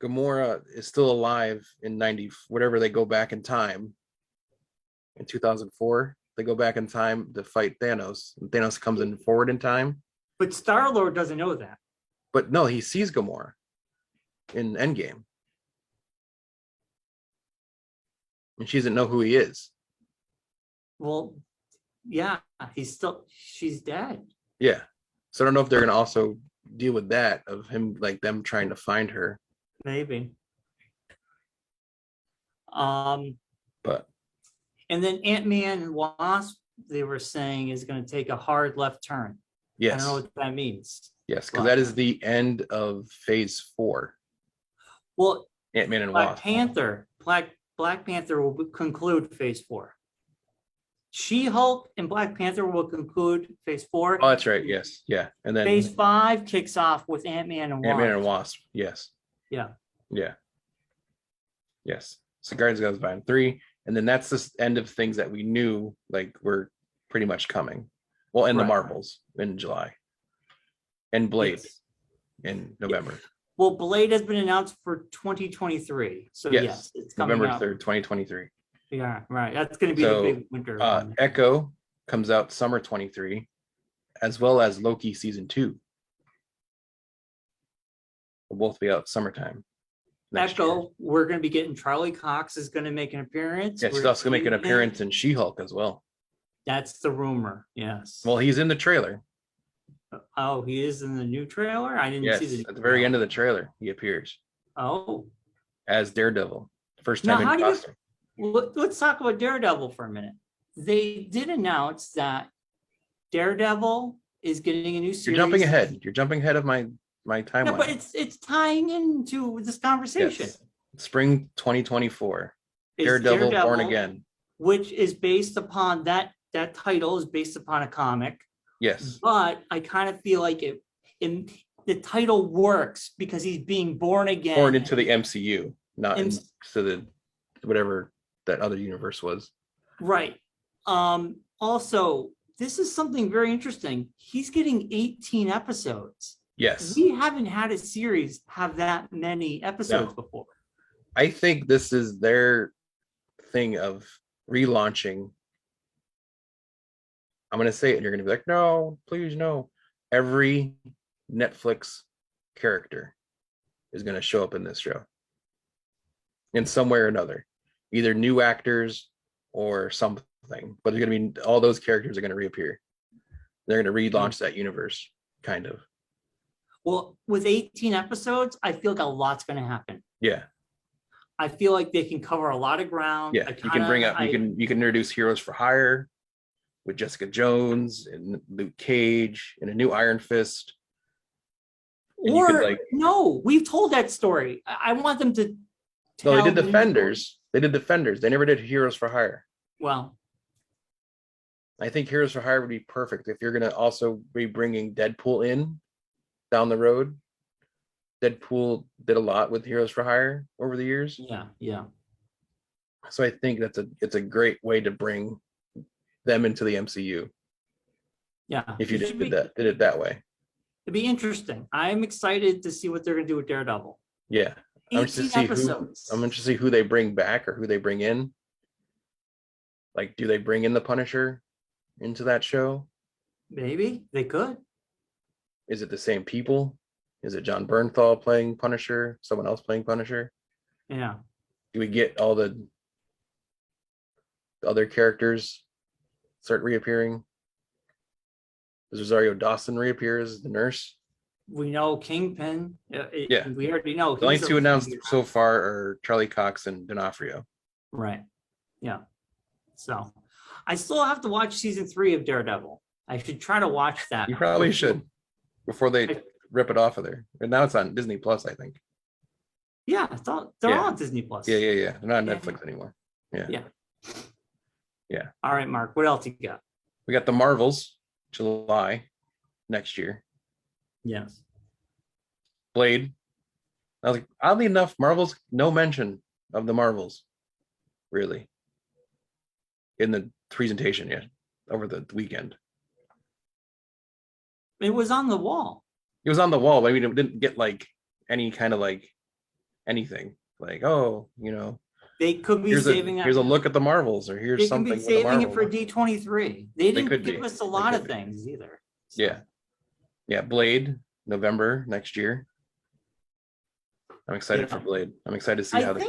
Gamora is still alive in 90, whatever they go back in time. In 2004, they go back in time to fight Thanos. And Thanos comes in forward in time. But Star-Lord doesn't know that. But no, he sees Gamora in Endgame. And she doesn't know who he is. Well, yeah, she's dead. Yeah. So I don't know if they're going to also deal with that of him, like them trying to find her. Maybe. But And then Ant-Man and Wasp, they were saying, is going to take a hard left turn. I don't know yes, what that means. yes, because But, that is the end of Phase 4. well, Ant-Man and Black Wasp. Panther, Black Panther will conclude Phase 4. She-Hulk and Black Panther will conclude Phase 4. Oh, that's right. Yes, yeah, and then Phase 5 kicks off with Ant-Man and Ant-Man and Wasp. Wasp. Yes, Yeah. yeah, yes. So Guardians of the Galaxy 3, and then that's the end of things that we knew like were pretty much coming. Well, and the Right. Marvels in July, and Blade Yes. in November. Well, Blade has been announced for 2023. So yes, it's coming November out. 3rd, 2023. Yeah, right. That's going to be So, the big winter one. Echo comes out summer 23, as well as Loki season 2. Will both be out summertime. Echo, Year. we're going to be getting Charlie Cox is going to make an appearance. Yes, he's also going to make an appearance in She-Hulk as well. That's the rumor. Yes. Well, he's in the trailer. Oh, he is in the new trailer? I didn't see the at the very end of the trailer, he appears. Oh. As Daredevil. First Now, time how in do you costume. let's talk about Daredevil for a minute. They did announce that Daredevil is getting a new series. You're jumping ahead. You're jumping ahead of my timeline. No, but it's tying into this conversation. Yes. Spring 2024. Daredevil Born Again. Which is based upon that title is based upon a comic. Yes. But I kind of feel like the title works because he's being born again. Born into the MCU, not into the whatever that other universe was. Right. Also, this is something very interesting. He's getting 18 episodes. Yes. We haven't had a series have that many episodes before. I think this is their thing of relaunching. I'm going to say it and you're going to be like, no, please, no. Every Netflix character is going to show up in this show in some way or another, either new actors or something, but they're going to be, all those characters are going to reappear. They're going to relaunch that universe, kind of. Well, with 18 episodes, I feel like a lot's going to happen. Yeah. I feel like they can cover a lot of ground. Yeah, you can bring up, you can introduce Heroes for Hire with Jessica Jones and Luke Cage and a new Iron Fist. Or no, we've told that story. I want them to. No, they did Defenders. They did Defenders. They never did Heroes for Hire. Well, I think Heroes for Hire would be perfect if you're going to also be bringing Deadpool in down the road. Deadpool did a lot with Heroes for Hire over the years. Yeah, yeah. So I think it's a great way to bring them into the MCU. Yeah. If you did it that way. It'd be interesting. I'm excited to see what they're going to do with Daredevil. Yeah. I'm interested to see who they bring back or who they bring in. Like, do they bring in the Punisher into that show? Maybe they could. Is it the same people? Is it John Bernthal playing Punisher? Someone else playing Punisher? Yeah. Do we get all the other characters start reappearing? Does Rosario Dawson reappear as the nurse? We know Kingpin. Yeah. We already know. The only two announced so far are Charlie Cox and D'Onofrio. Right. Yeah. So I still have to watch season 3 of Daredevil. I should try to watch that. You probably should before they rip it off of there. And now it's on Disney Plus, I think. Yeah, they're all on Disney Plus. Yeah. They're not on Netflix anymore. Yeah. All right, Mark. What else you got? We got the Marvels, July next year. Yes. Blade. I was like, oddly enough, Marvels, no mention of the Marvels, really, in the presentation yet over the weekend. It was on the wall. It was on the wall, but I mean, it didn't get like any kind of like anything. Like, oh, they could be saving here's a look at the Marvels, or here's something. They could be saving it for D23. They didn't give us a lot of things either. So. Yeah. Blade, November next year. I'm excited for Blade. I'm excited to see how they.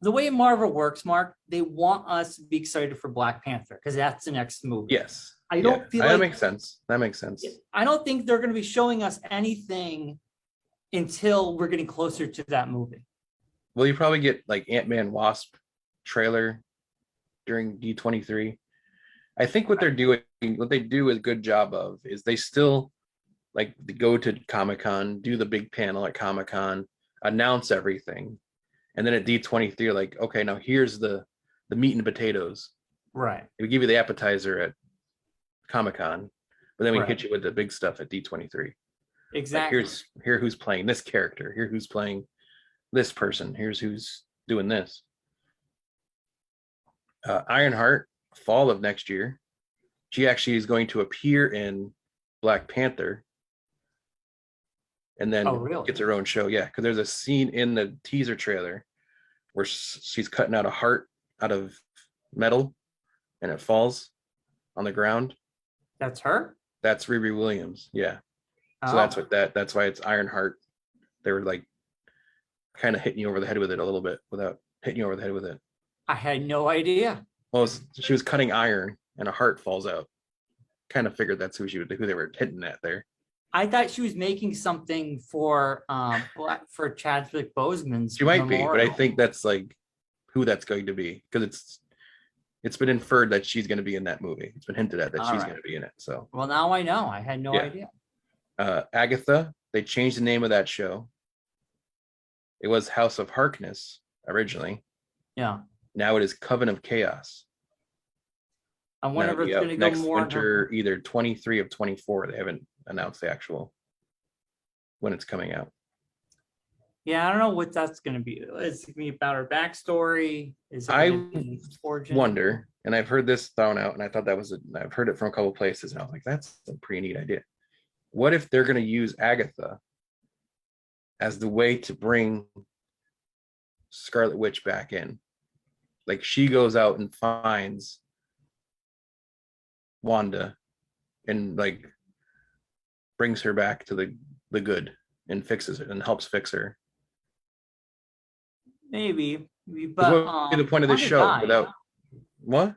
The way Marvel works, Mark, they want us to be excited for Black Panther because that's the next movie. Yes. I don't feel that like makes sense. That makes sense. I don't think they're going to be showing us anything until we're getting closer to that movie. Will you probably get like Ant-Man Wasp trailer during D23? I think what they're doing, what they do a good job of is they still like go to Comic-Con, do the big panel at Comic-Con, announce everything. And then at D23, like, okay, now here's the meat and potatoes. Right. We give you the appetizer at Comic-Con, but then we Right. hit you with the big stuff at D23. Exactly. Like here who's playing this character, here who's playing this person, here's who's doing this. Ironheart, fall of next year. She actually is going to appear in Black Panther and then really? gets her own show. Yeah, because there's a scene in the teaser trailer where she's cutting out a heart out of metal and it falls on the ground. That's her? That's Riri Williams. Yeah. So that's why it's Ironheart. They were like kind of hitting you over the head with it a little bit without hitting you over the head with it. I had no idea. Well, she was cutting iron and a heart falls out. Kind of figured that's who they were hitting at there. I thought she was making something for Chadwick Boseman's. She might memorial. be, but I think that's like who that's going to be because it's been inferred that she's going to be in that movie. It's been hinted at that she's going to be in it. So well, now I know. I had no idea. Agatha, they changed the name of that show. It was House of Harkness originally. Yeah. Now it is Coven of Chaos. I wonder if it's going to go next more winter, either 23 of 24. They haven't announced the actual when it's coming out. Yeah, I don't know what that's going to be. Is it going to be about her backstory? I wonder, and I've heard this thrown out, and I thought I've heard it from a couple places, and I was like, that's a pretty neat idea. What if they're going to use Agatha as the way to bring Scarlet Witch back in? Like she goes out and finds Wanda and like brings her back to the good and fixes it and helps fix her. Maybe, but what would be the point of this show without what?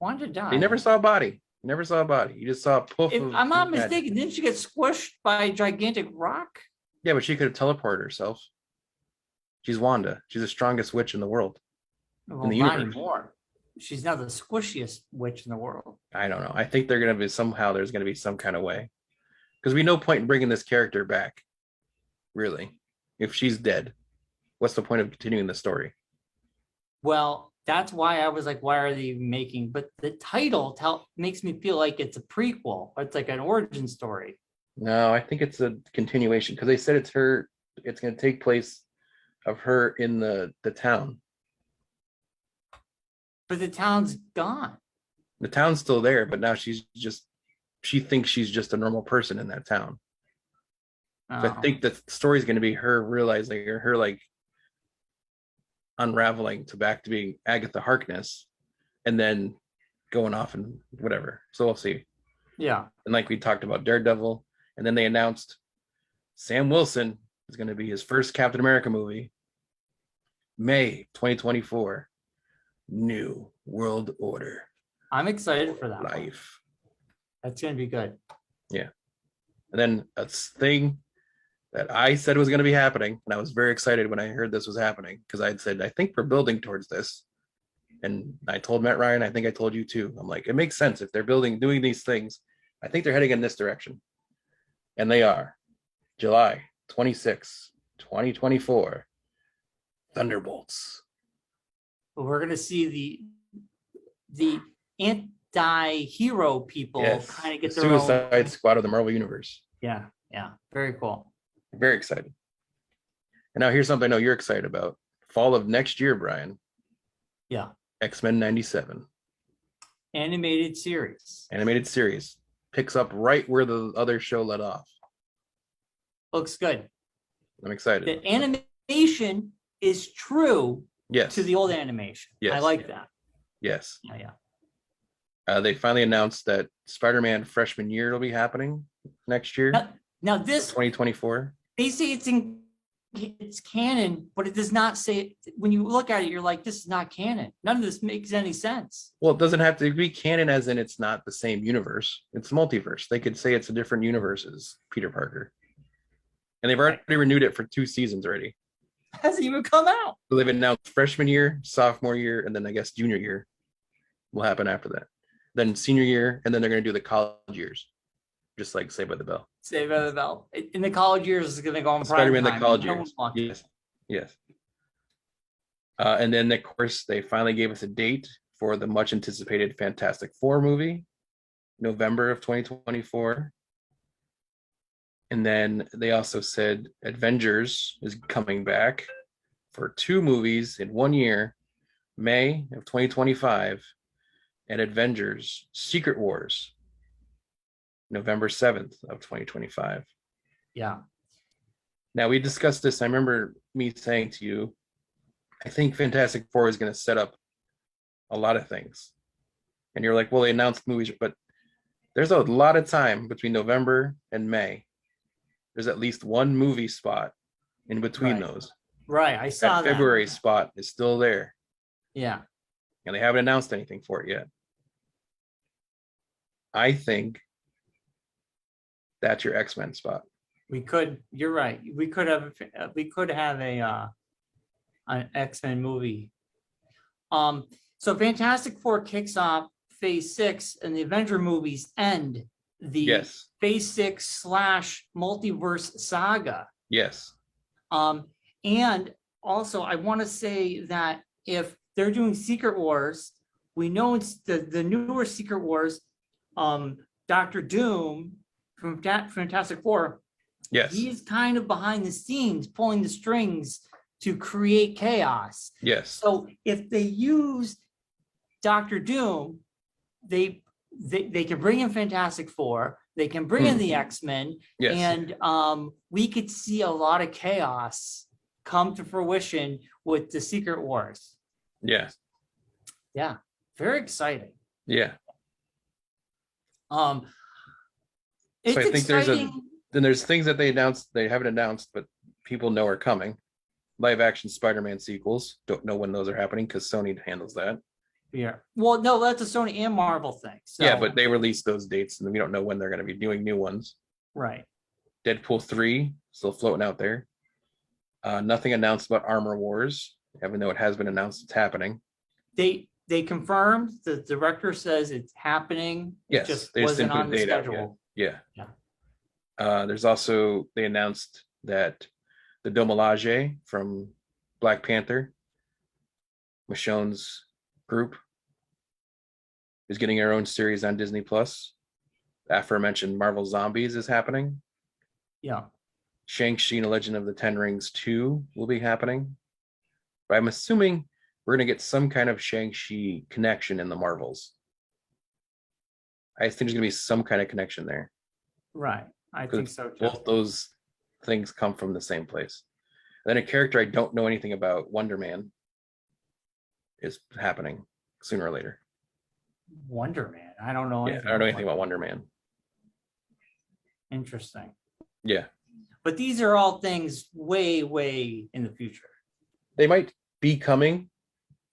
Wanda died. You never saw a body. You never saw a body. You just saw a poof. If I'm not mistaken, didn't she get squished by a gigantic rock? Yeah, but she could have teleported herself. She's Wanda. She's the strongest witch in the world. Well, in the universe. Not anymore. She's now the squishiest witch in the world. I don't know. I think they're going to be there's going to be some kind of way. Because we no point in bringing this character back. Really. If she's dead, what's the point of continuing the story? Well, that's why I was like, why are they making? But the title makes me feel like it's a prequel. It's like an origin story. No, I think it's a continuation because they said it's going to take place of her in the town. But the town's gone. The town's still there, but now she thinks she's just a normal person in that town. Oh. So I think the story's going to be her realizing or her like unraveling back to being Agatha Harkness and then going off and whatever. So we'll see. Yeah. And like we talked about Daredevil, and then they announced Sam Wilson is going to be his first Captain America movie. May 2024. New World Order. I'm excited for that. Life. That's going to be good. Yeah. And then a thing that I said was going to be happening, and I was very excited when I heard this was happening because I'd said, I think we're building towards this. And I told Matt Ryan, I think I told you too. I'm like, it makes sense if they're doing these things. I think they're heading in this direction. And they are. July 26, 2024. Thunderbolts. We're going to see the anti-hero people kind of get their Suicide Squad of the Marvel Universe. Yeah. Very cool. Very excited. And now here's something I know you're excited about. Fall of next year, Brian. Yeah. X-Men 97. Animated series. Picks up right where the other show let off. Looks good. I'm excited. The animation is true to the old animation. Yes. I like that. Yes. Yeah. They finally announced that Spider-Man freshman year will be happening next year. Now this 2024. They say it's it's canon, but it does not say, when you look at it, you're like, this is not canon. None of this makes any sense. Well, it doesn't have to be canon as in it's not the same universe. It's multiverse. They could say it's a different universe as Peter Parker. And they've already renewed it for 2 seasons already. It hasn't even come out. So they've announced freshman year, sophomore year, and then I guess junior year will happen after that. Then senior year, and then they're going to do the college years, just like Saved by the Bell. Saved by the Bell. In the college years, is going to go on prime Spider-Man, the time. college No years. one wants it. Yes, yes. And then, of course, they finally gave us a date for the much anticipated Fantastic Four movie, November of 2024. And then they also said Avengers is coming back for 2 movies in 1 year, May of 2025, and Avengers Secret Wars, November 7th of 2025. Yeah. Now, we discussed this. I remember me saying to you, I think Fantastic Four is going to set up a lot of things. And you're like, well, they announced movies, but there's a lot of time between November and May. There's at least 1 movie spot in between those. Right. I saw that February spot is still there. Yeah. And they haven't announced anything for it yet. I think that's your X-Men spot. You're right. We could have a an X-Men movie. So Fantastic Four kicks off phase 6 and the Avenger movies end the phase 6 / multiverse saga. Yes. And also I want to say that if they're doing Secret Wars, we know it's the newer Secret Wars, Dr. Doom from Fantastic Four. Yes. He's kind of behind the scenes pulling the strings to create chaos. Yes. So if they use Dr. Doom, they can bring in Fantastic Four, they can bring in the X-Men, and we could see a lot of chaos come to fruition with the Secret Wars. Yeah. Yeah. Very exciting. Yeah. It's so I think exciting. there's things that they haven't announced, but people know are coming. Live action Spider-Man sequels. Don't know when those are happening because Sony handles that. Yeah. Well, no, that's a Sony and Marvel thing. So. Yeah, but they released those dates and we don't know when they're going to be doing new ones. Right. Deadpool 3 still floating out there. Nothing announced about Armor Wars, even though it has been announced it's happening. They confirmed, the director says it's happening. Yes, it just they just wasn't didn't put on a the date out schedule. yet. Yeah. There's also, they announced that the Domelage from Black Panther, Michonne's group, is getting her own series on Disney Plus. The aforementioned Marvel Zombies is happening. Yeah. Shang-Chi and the Legend of the Ten Rings 2 will be happening. But I'm assuming we're going to get some kind of Shang-Chi connection in the Marvels. I think there's going to be some kind of connection there. Right. I think so too. Both those things come from the same place. And then a character I don't know anything about, Wonder Man, is happening sooner or later. Wonder Man. I don't know. Yeah, I don't know anything about Wonder Man. Interesting. Yeah. But these are all things way, way in the future. They might be coming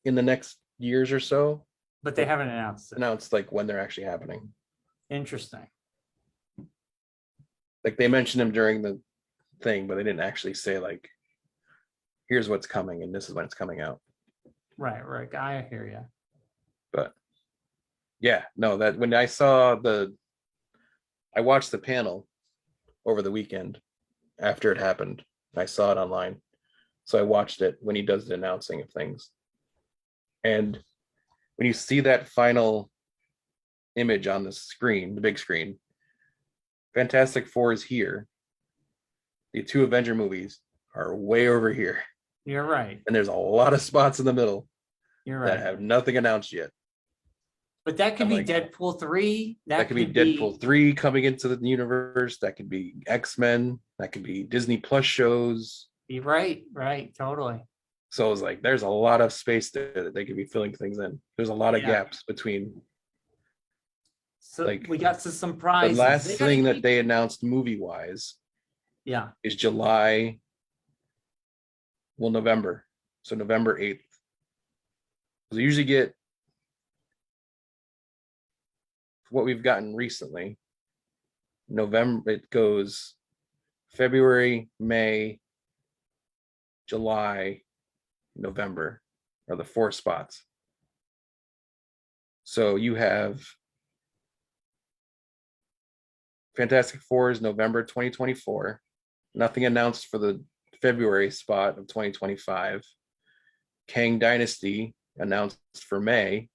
in the next years or so. But they haven't announced it. Announced like when they're actually happening. Interesting. Like they mentioned them during the thing, but they didn't actually say like, here's what's coming and this is when it's coming out. Right. I hear you. But yeah, no, that when I watched the panel over the weekend after it happened. I saw it online. So I watched it when he does the announcing of things. And when you see that final image on the screen, the big screen, Fantastic Four is here. The 2 Avenger movies are way over here. You're right. And there's a lot of spots in the middle that have nothing announced yet. But that could be like, Deadpool 3. That could be Deadpool 3 coming into the universe. That could be X-Men. That could be Disney Plus shows. You're right, totally. So it was like, there's a lot of space there that they could be filling things in. There's a lot of gaps between. So like, we got some prizes. The last thing that they announced movie-wise is July Well, November. So November 8th. We usually get what we've gotten recently. November, it goes February, May, July, November are the 4 spots. So you have Fantastic Four is November 2024. Nothing announced for the February spot of 2025. Kang Dynasty announced for May.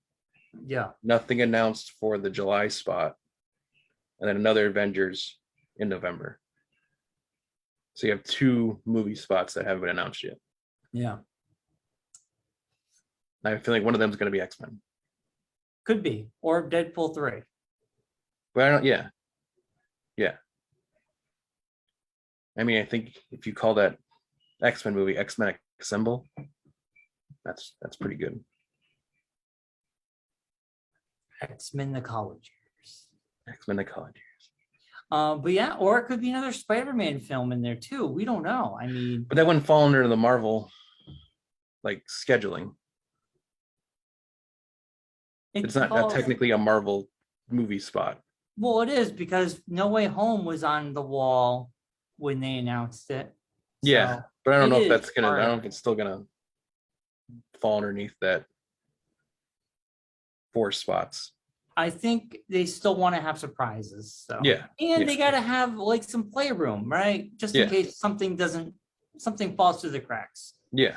Yeah. Nothing announced for the July spot. And then another Avengers in November. So you have 2 movie spots that haven't been announced yet. Yeah. I feel like one of them is going to be X-Men. Could be. Or Deadpool 3. But I don't, yeah. Yeah. I mean, I think if you call that X-Men movie X-Men Assemble, that's pretty good. X-Men the college years. X-Men the college years. But yeah, or it could be another Spider-Man film in there too. We don't know. I mean, But that wouldn't fall under the Marvel like scheduling. It's not technically a Marvel movie spot. Well, it is because No Way Home was on the wall when they announced it. Yeah, So but I don't know it if that's is gonna. part I of don't know if it's still gonna fall underneath that 4 spots. I think they still want to have surprises. So Yeah, and yeah. they got to have like some playroom, right? Just in Yeah. case something falls through the cracks. Yeah.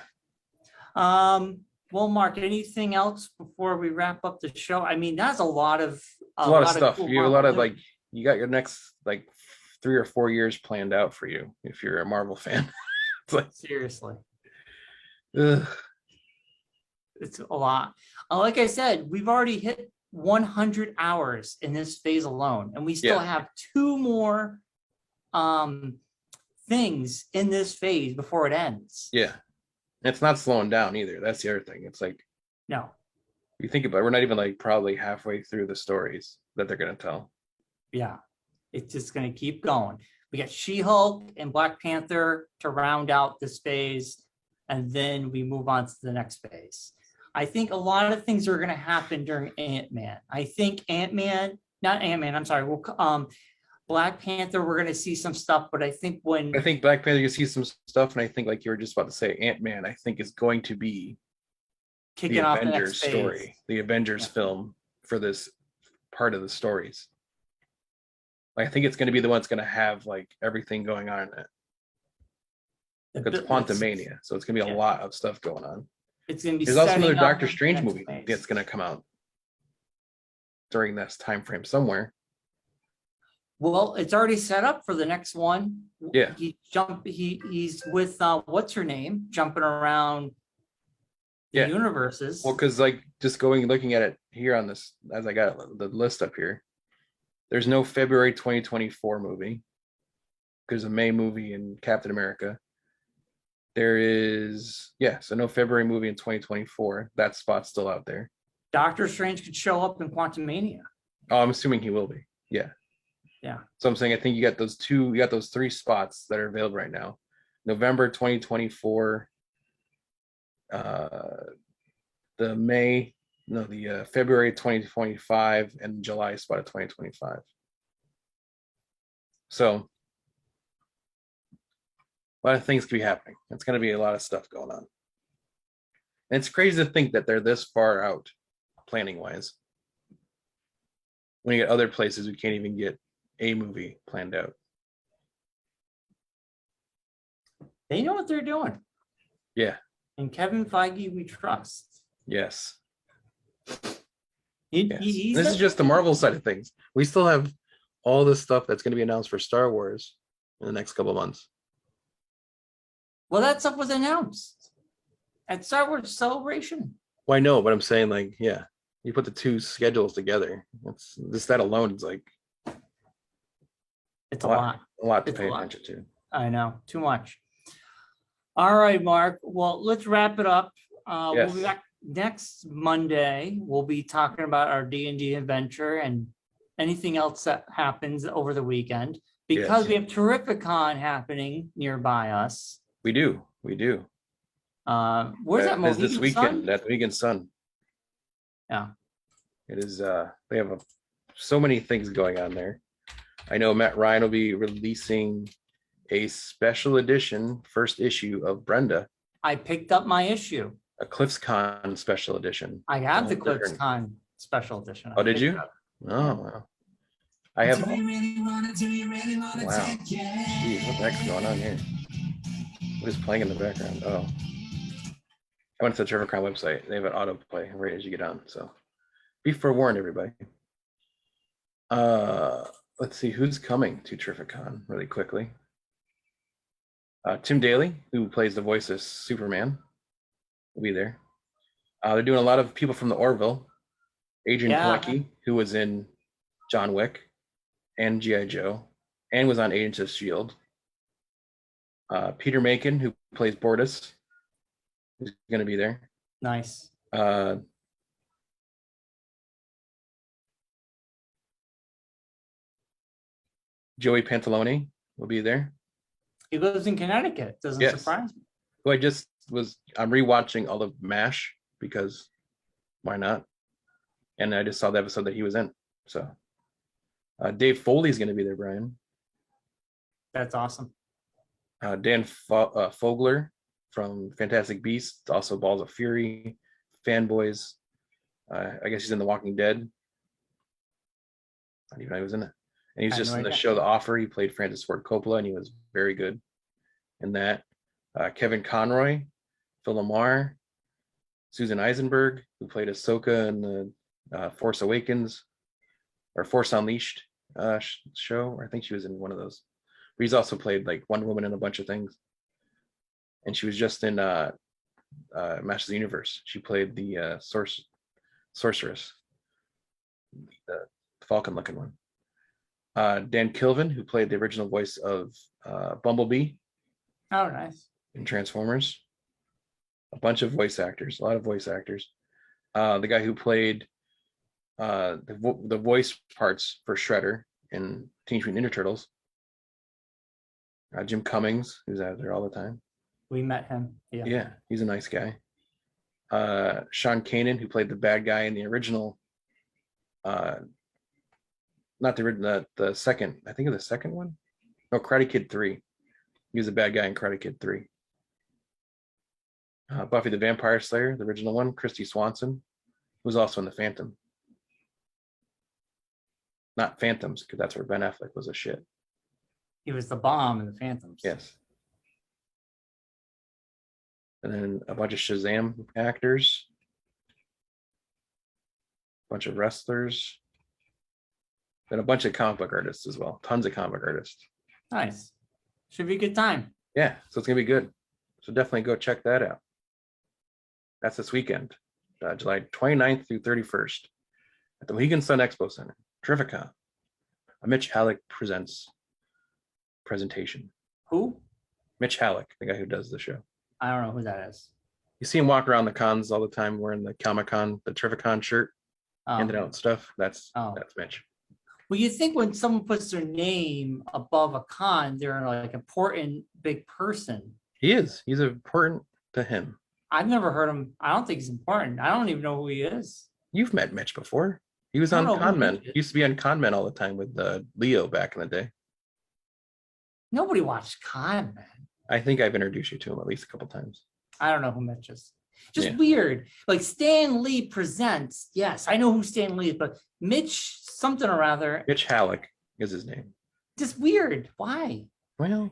Well, Mark, anything else before we wrap up the show? I mean, that's a lot of stuff. cool You have a lot of Marvel like you got your next like 3 or 4 years planned out for you if you're a Marvel fan. It's like seriously. ugh. It's a lot. Like I said, we've already hit 100 hours in this phase alone, and we still have 2 more things in this phase before it ends. Yeah. It's not slowing down either. That's the other thing. It's like No. you think about it, we're not even like probably halfway through the stories that they're gonna tell. Yeah. It's just gonna keep going. We got She-Hulk and Black Panther to round out this phase, and then we move on to the next phase. I think a lot of things are going to happen during Ant-Man. I think Black Panther, we're going to see some stuff, but I think Black Panther, you see some stuff, and I think like you were just about to say, Ant-Man, I think is going to be kicking off the Avengers next phase. story, the Avengers film for this part of the stories. I think it's going to be the one that's going to have like everything going on in it. It's Quantumania, so it's going to be a lot of stuff going on. It's going to be. There's also another Doctor Strange movie that's going to come out during this time frame somewhere. Well, it's already set up for the next one. Yeah. He's with what's her name, jumping around the universes. Well, because like just looking at it here on this, as I got the list up here, there's no February 2024 movie. There's a May movie in Captain America. There is, so no February movie in 2024. That spot's still out there. Doctor Strange could show up in Quantumania. Oh, I'm assuming he will be. Yeah. Yeah. So I'm saying I think you got those 3 spots that are available right now. November 2024, the February 2025, and July spot of 2025. So a lot of things could be happening. It's going to be a lot of stuff going on. And it's crazy to think that they're this far out planning wise. When you get other places, we can't even get a movie planned out. They know what they're doing. Yeah. And Kevin Feige, we trust. Yes. This is just the Marvel side of things. We still have all this stuff that's going to be announced for Star Wars in the next couple of months. Well, that stuff was announced at Star Wars Celebration. Well, I know, but I'm saying like, you put the 2 schedules together. It's just that alone is like it's a lot to pay attention to. I know, too much. All right, Mark. Well, let's wrap it up. We'll be back next Monday. We'll be talking about our D&D adventure and anything else that happens over the weekend because we have Terrificon happening nearby us. We do. Where's that Is this Mohegan weekend Sun? at the Mohegan Sun. Yeah. It is. They have so many things going on there. I know Matt Ryan will be releasing a special edition first issue of Brenda, I picked up my issue. a Cliff's Con special edition. I have the All Clips different- Con special edition. Oh, did picked you? it up. Oh, Yeah. wow. I have. Wow. Jeez, what the heck's going on here? What is playing in the background? Oh. I went to the Trevor Crown website. They have an autoplay right as you get on. So be forewarned, everybody. Let's see who's coming to Terrificon really quickly. Tim Daly, who plays the voice of Superman, will be there. They're doing a lot of people from the Orville. Adrian Pilecki, who was in John Wick and G.I. Joe, and was on Agents of S.H.I.E.L.D. Peter Macon, who plays Bortus, is going to be there. Nice. Joey Pantalone will be there. He lives in Connecticut. Doesn't surprise me. Who I'm rewatching all of MASH because why not? And I just saw the episode that he was in. So Dave Foley's going to be there, Brian. That's awesome. Dan Fogler from Fantastic Beasts, also Balls of Fury, Fanboys. I guess he's in The Walking Dead. I didn't even know he was in it. And he's just in the show The Offer. He played Francis Ford Coppola, and he was very good in that. Kevin Conroy, Phil Lamar, Susan Eisenberg, who played Ahsoka in the Force Awakens or Force Unleashed show. I think she was in one of those. But he's also played like Wonder Woman in a bunch of things. And she was just in Masters of the Universe. She played the sorceress, the Falcon-looking one. Dan Kilvin, who played the original voice of Bumblebee. Oh, nice. In Transformers. A bunch of voice actors, a lot of voice actors. The guy who played the voice parts for Shredder in Teenage Mutant Ninja Turtles. Jim Cummings, who's out there all the time. We met him. Yeah, he's a nice guy. Sean Kanan, who played the bad guy in the original, not the original, the second, I think of the second one. No, Karate Kid 3. He was a bad guy in Karate Kid 3. Buffy the Vampire Slayer, the original one, Christy Swanson, who was also in The Phantom. Not Phantoms, because that's where Ben Affleck was a shit. He was the bomb in The Phantoms. Yes. And then a bunch of Shazam actors, a bunch of wrestlers, and a bunch of comic book artists as well. Tons of comic book artists. Nice. Should be a good time. Yeah, so it's gonna be good. So definitely go check that out. That's this weekend, July 29th through 31st at the Mohegan Sun Expo Center, Terrificon. A Mitch Halleck presents presentation. Who? Mitch Halleck, the guy who does the show. I don't know who that is. You see him walk around the cons all the time wearing the Comic-Con, the Terrificon shirt, handing out stuff. That's Mitch. Well, you think when someone puts their name above a con, they're like important big person. He is. He's important to him. I've never heard him. I don't think he's important. I don't even know who he is. You've met Mitch before. He was on Conmen. He used to be on Conmen all the time with Leo back in the day. Nobody watched Con, man. I think I've introduced you to him at least a couple times. I don't know who Mitch is. Just weird. Like Stan Lee presents. Yes, I know who Stan Lee is, but Mitch something or other. Mitch Halleck is his name. Just weird. Why? Well,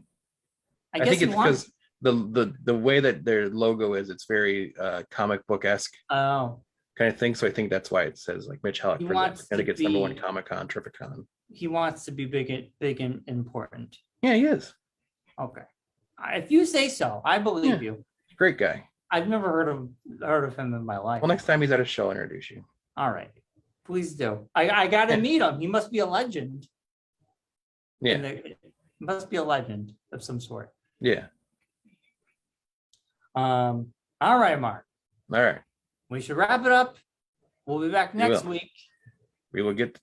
I think it's because the way that their logo is, it's very comic book-esque kind of thing. So I think that's why it says like Mitch Halleck presents. And it gets #1 Comic-Con, Terrificon. He wants to be big and important. Yeah, he is. Okay. If you say so, I believe you. Great guy. I've never heard of him in my life. Well, next time he's at a show, I'll introduce you. All right. Please do. I got to meet him. He must be a legend. Yeah. He must be a legend of some sort. Yeah. All right, Mark. All right. We should wrap it up. We'll be back next week. We will get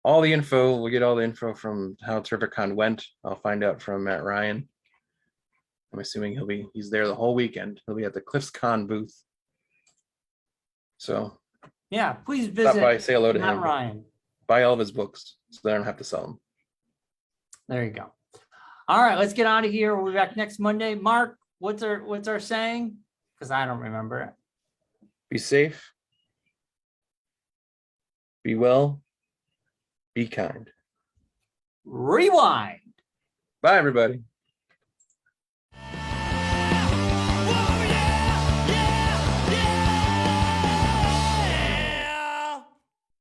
all the info. We'll get all the info from how Terrificon went. I'll find out from Matt Ryan. I'm assuming he's there the whole weekend. He'll be at the Cliffs Con booth. So Yeah, please stop by, visit say hello to Matt him. Ryan. Buy all of his books so they don't have to sell them. There you go. All right, let's get out of here. We'll be back next Monday. Mark, what's our saying? Because I don't remember it. Be safe. Be well. Be kind. Rewind. Bye, everybody.